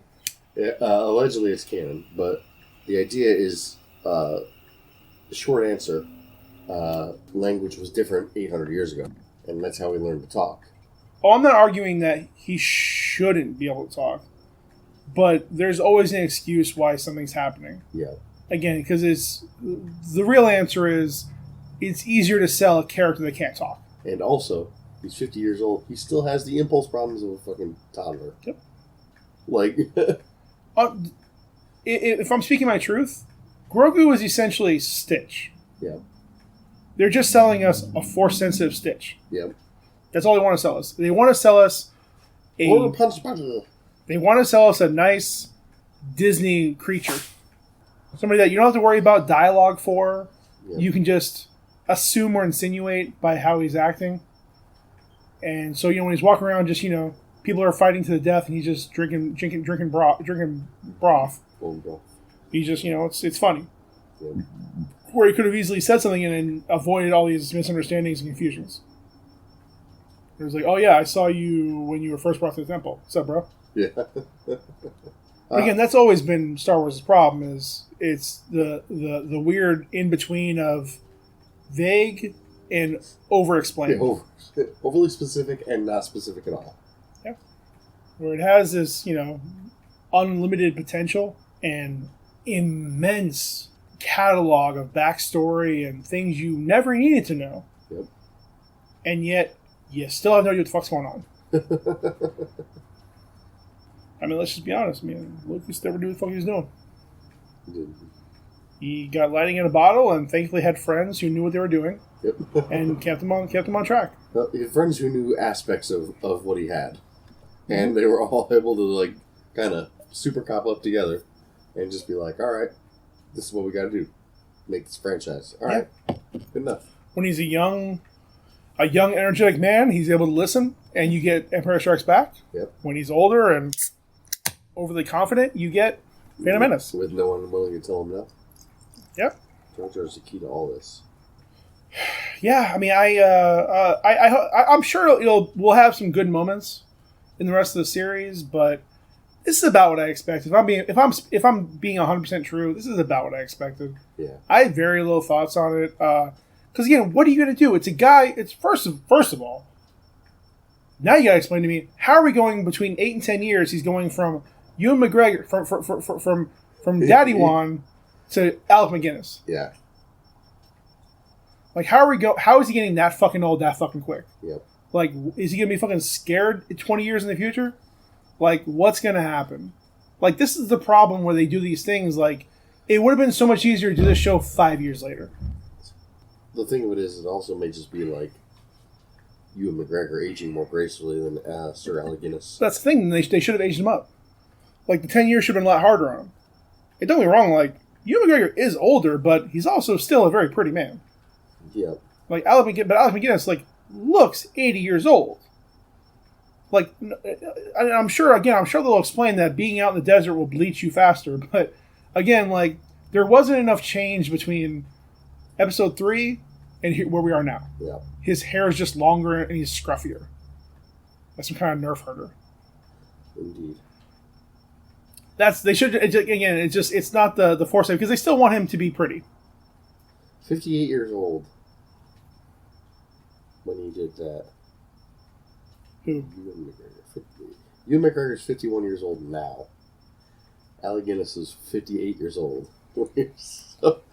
Allegedly, it's canon, but the idea is the short answer. Language was different 800 years ago, and that's how we learned to talk. Oh, I'm not arguing that he shouldn't be able to talk, but there's always an excuse why something's happening. Yeah. Again, because the real answer is it's easier to sell a character that can't talk. And also, he's 50 years old. He still has the impulse problems of a fucking toddler. Yep. Like, if I'm speaking my truth, Grogu is essentially Stitch. Yeah. They're just selling us a Force-sensitive Stitch. Yep. That's all they want to sell us. They want to sell us They want to sell us a nice Disney creature. Somebody that you don't have to worry about dialogue for. Yep. You can just assume or insinuate by how he's acting. And so, when he's walking around, just, people are fighting to the death and he's just drinking broth. He's just, it's funny. Yep. Where he could have easily said something and then avoided all these misunderstandings and confusions. It was like, oh yeah, I saw you when you were first brought to the temple. What's up, bro? Yeah. Again, that's always been Star Wars' problem, is it's the weird in-between of vague and over-explained. Yeah, overly specific and not specific at all. Yeah. Where it has this, unlimited potential and immense catalog of backstory and things you never needed to know. Yep. And yet, you still have no idea what the fuck's going on. I mean, let's just be honest, man. Lucas never knew what the fuck he was doing. He got lightning in a bottle and thankfully had friends who knew what they were doing. Yep. And kept him on track. Well, he had friends who knew aspects of what he had. And they were all able to, kind of super cop up together and just be like, all right, this is what we got to do. Make this franchise. All right. Good enough. When he's a young, energetic man, he's able to listen, and you get Empire Strikes Back. Yep. When he's older and overly confident, you get Phantom Menace. With no one willing to tell him no. Yep. Jar Jar's the key to all this. Yeah, I mean, I'm sure we'll have some good moments in the rest of the series, but this is about what I expected. If I'm being 100% true, this is about what I expected. Yeah. I had very low thoughts on it. Because again, what are you going to do? It's a guy. It's first of all. Now you got to explain to me, how are we going between 8 and 10 years? He's going from Ewan McGregor from Daddy Wan to Alec McGuinness. Yeah. Like, how is he getting that fucking old that fucking quick? Yep. Like, is he gonna be fucking scared 20 years in the future? Like, what's gonna happen? Like, this is the problem where they do these things. Like, it would have been so much easier to do this show 5 years later. The thing of it is, it also may just be like Ewan McGregor aging more gracefully than Sir Alec Guinness. That's the thing. They should have aged him up. Like, the 10 years should have been a lot harder on him. Hey, don't get me wrong, like, Ewan McGregor is older, but he's also still a very pretty man. Yeah. Like, Alec McGinnis, like, looks 80 years old. Like, I'm sure they'll explain that being out in the desert will bleach you faster, but, again, like, there wasn't enough change between episode 3 and where we are now. Yeah. His hair is just longer and he's scruffier. That's some kind of nerf herder. Indeed. It's not the force because they still want him to be pretty. 58 years old when he did that. Who? Ewan McGregor. Ewan McGregor is 51 years old now. Alec Guinness is 58 years old.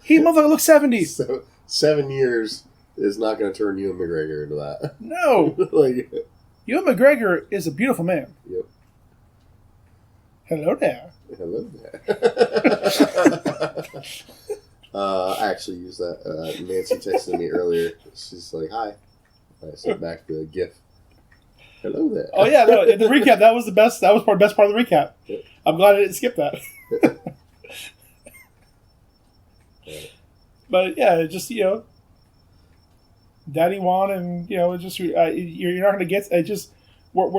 He motherfucker looks 70. So 7 years is not going to turn Ewan McGregor into that. No. Like, Ewan McGregor is a beautiful man. Yep. Hello there. Hello there. I actually used that. Nancy texted me earlier. She's like, "Hi." I sent back the GIF. Hello there. Oh yeah, no, in the recap that was the best. That was the best part of the recap. Yep. I'm glad I didn't skip that. But yeah, just Daddy Wan, and it's just you're not going to get it. Just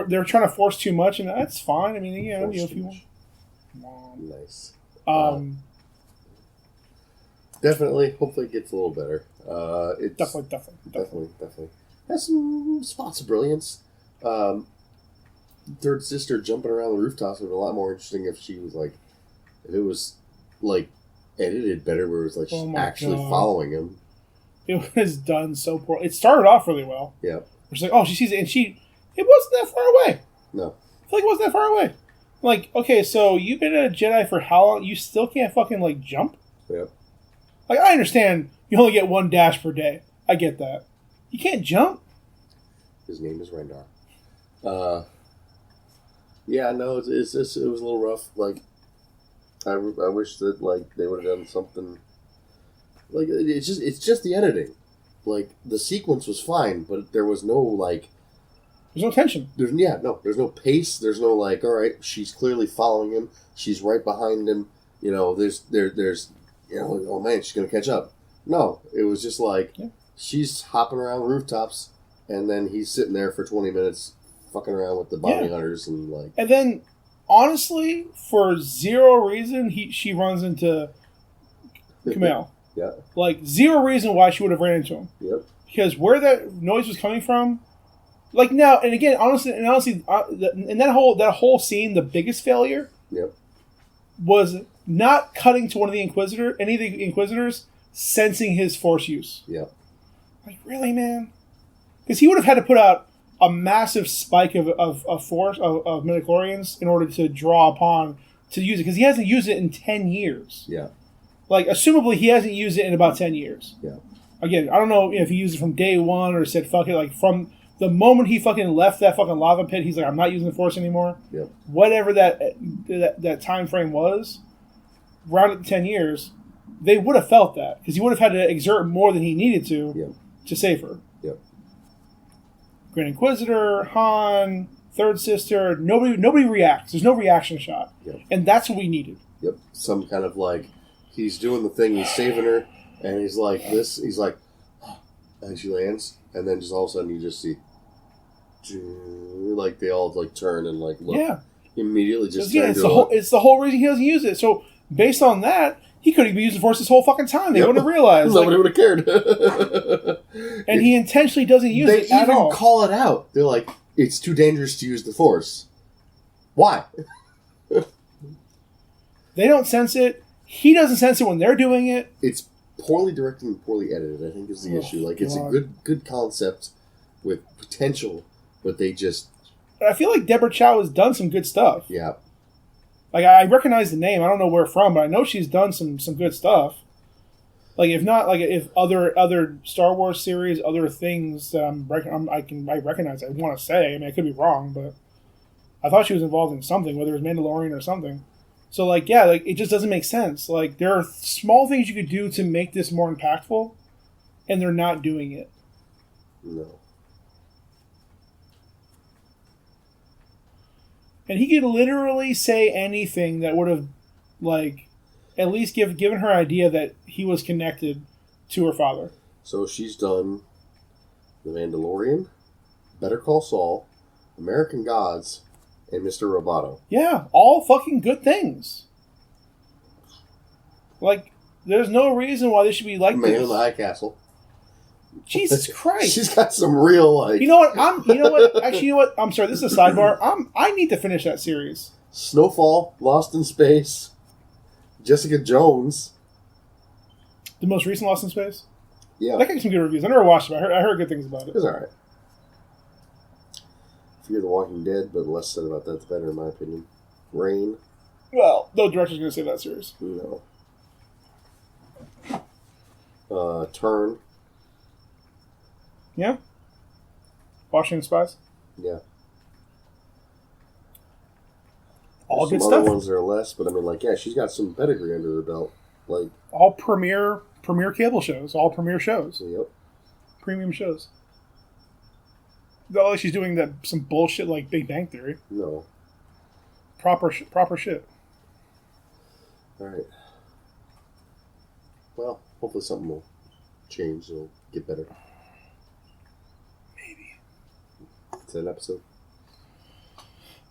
they're trying to force too much, and that's fine. I mean, if you want. Nice. Definitely. Hopefully, it gets a little better. It's definitely has some spots of brilliance. Third sister jumping around the rooftops would be a lot more interesting if it was like edited better, where it was like she's actually following him. It was done so poor. It started off really well. Yeah. It's like, oh, she sees it, and it wasn't that far away. No. I feel like it wasn't that far away. Like, okay, so you've been a Jedi for how long? You still can't fucking, like, jump? Yeah. Like, I understand you only get one dash per day. I get that. You can't jump? His name is Rendar. Yeah, no, it was a little rough. Like, I wish that, like, they would have done something. Like, it's just the editing. Like, the sequence was fine, but there was no, like... There's no tension. There's no pace. There's no, like, all right, she's clearly following him. She's right behind him. There's oh man, she's going to catch up. No, it was just like, she's hopping around the rooftops, and then he's sitting there for 20 minutes fucking around with the bounty hunters and, like... And then, honestly, for zero reason, she runs into Kumail. Yeah. Like, zero reason why she would have ran into him. Yep. Because where that noise was coming from, like now, and again, honestly, in that whole scene, the biggest failure was not cutting to any of the Inquisitors sensing his Force use. Yeah. Like, really, man? Because he would have had to put out a massive spike of force of midichlorians in order to draw upon to use it, because he hasn't used it in 10 years. Yeah. Like, assumably, he hasn't used it in about 10 years. Yeah. Again, I don't know if he used it from day one or said, fuck it, like, from the moment he fucking left that fucking lava pit, he's like, I'm not using the Force anymore. Yep. Whatever that time frame was, round at 10 years, they would have felt that, because he would have had to exert more than he needed to save her. Yep. Grand Inquisitor, Han, Third Sister, nobody reacts. There's no reaction shot. Yep. And that's what we needed. Yep. Some kind of, like, he's doing the thing, he's saving her, and he's like this, he's like, and she lands, and then just all of a sudden you just see, like, they all, like, turn and, like, look. Yeah. Immediately just turn it's the whole reason he doesn't use it. So, based on that, he could have been using the Force this whole fucking time. They wouldn't have realized. Nobody would have cared. And he intentionally doesn't use it at all. They even call it out. They're like, it's too dangerous to use the Force. Why? They don't sense it. He doesn't sense it when they're doing it. It's poorly directed and poorly edited, I think, is the issue. Like, it's a good concept with potential, but they just... But I feel like Deborah Chow has done some good stuff. Yeah. Like, I recognize the name. I don't know where from, but I know she's done some good stuff. Like, if not, like, if other Star Wars series, other things that I recognize, I want to say. I mean, I could be wrong, but I thought she was involved in something, whether it was Mandalorian or something. So, like, yeah, like, it just doesn't make sense. Like, there are small things you could do to make this more impactful, and they're not doing it. No. And he could literally say anything that would have, like, at least given her idea that he was connected to her father. So she's done The Mandalorian, Better Call Saul, American Gods, and Mr. Roboto. Yeah, all fucking good things. Like, there's no reason why they should be like Man this. in the High Castle. Jesus Christ. She's got some real, like... You know what? Actually, you know what? I'm sorry, this is a sidebar. I need to finish that series. Snowfall, Lost in Space, Jessica Jones. The most recent Lost in Space? Yeah. That got some good reviews. I never watched it, but I heard good things about It it. was alright. Fear the Walking Dead, but the less said about that, the better, in my opinion. Rain. Well, no director's going to save that series. No. Turn. Yeah? Washington Spies? Yeah. All There's good some other stuff. ones that are less, but I mean, like, yeah, she's got some pedigree under her belt. Like, All premier cable shows. All premier shows. yep. Premium shows. Not like she's doing some bullshit like Big Bang Theory. No. Proper shit. Alright. Well, hopefully something will change. It'll get better. Maybe. Is that an episode?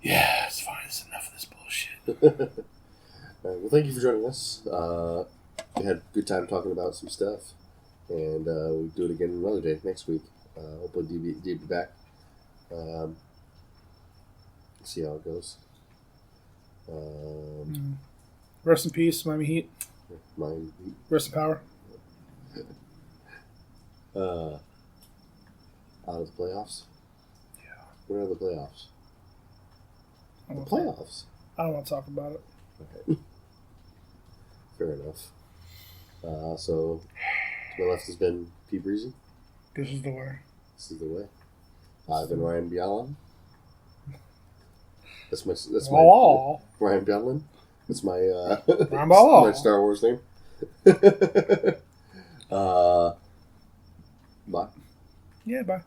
Yeah, it's fine. It's enough of this bullshit. All right, well, thank you for joining us. We had a good time talking about some stuff, and we'll do it again another day next week. Hopefully, D be back. See how it goes. Rest in peace, Miami Heat. Mine. Rest in power. Out of the playoffs. Yeah. Where are the playoffs? I The don't playoffs. want to talk about it. Okay. Fair enough. So, to my left has been P. Breezy. This is the way. This is the way. I've been Ryan Bialan. That's Oh. Ryan Bialan. That's my Ryan Bialan. my Star Wars name. Bye. Yeah, bye.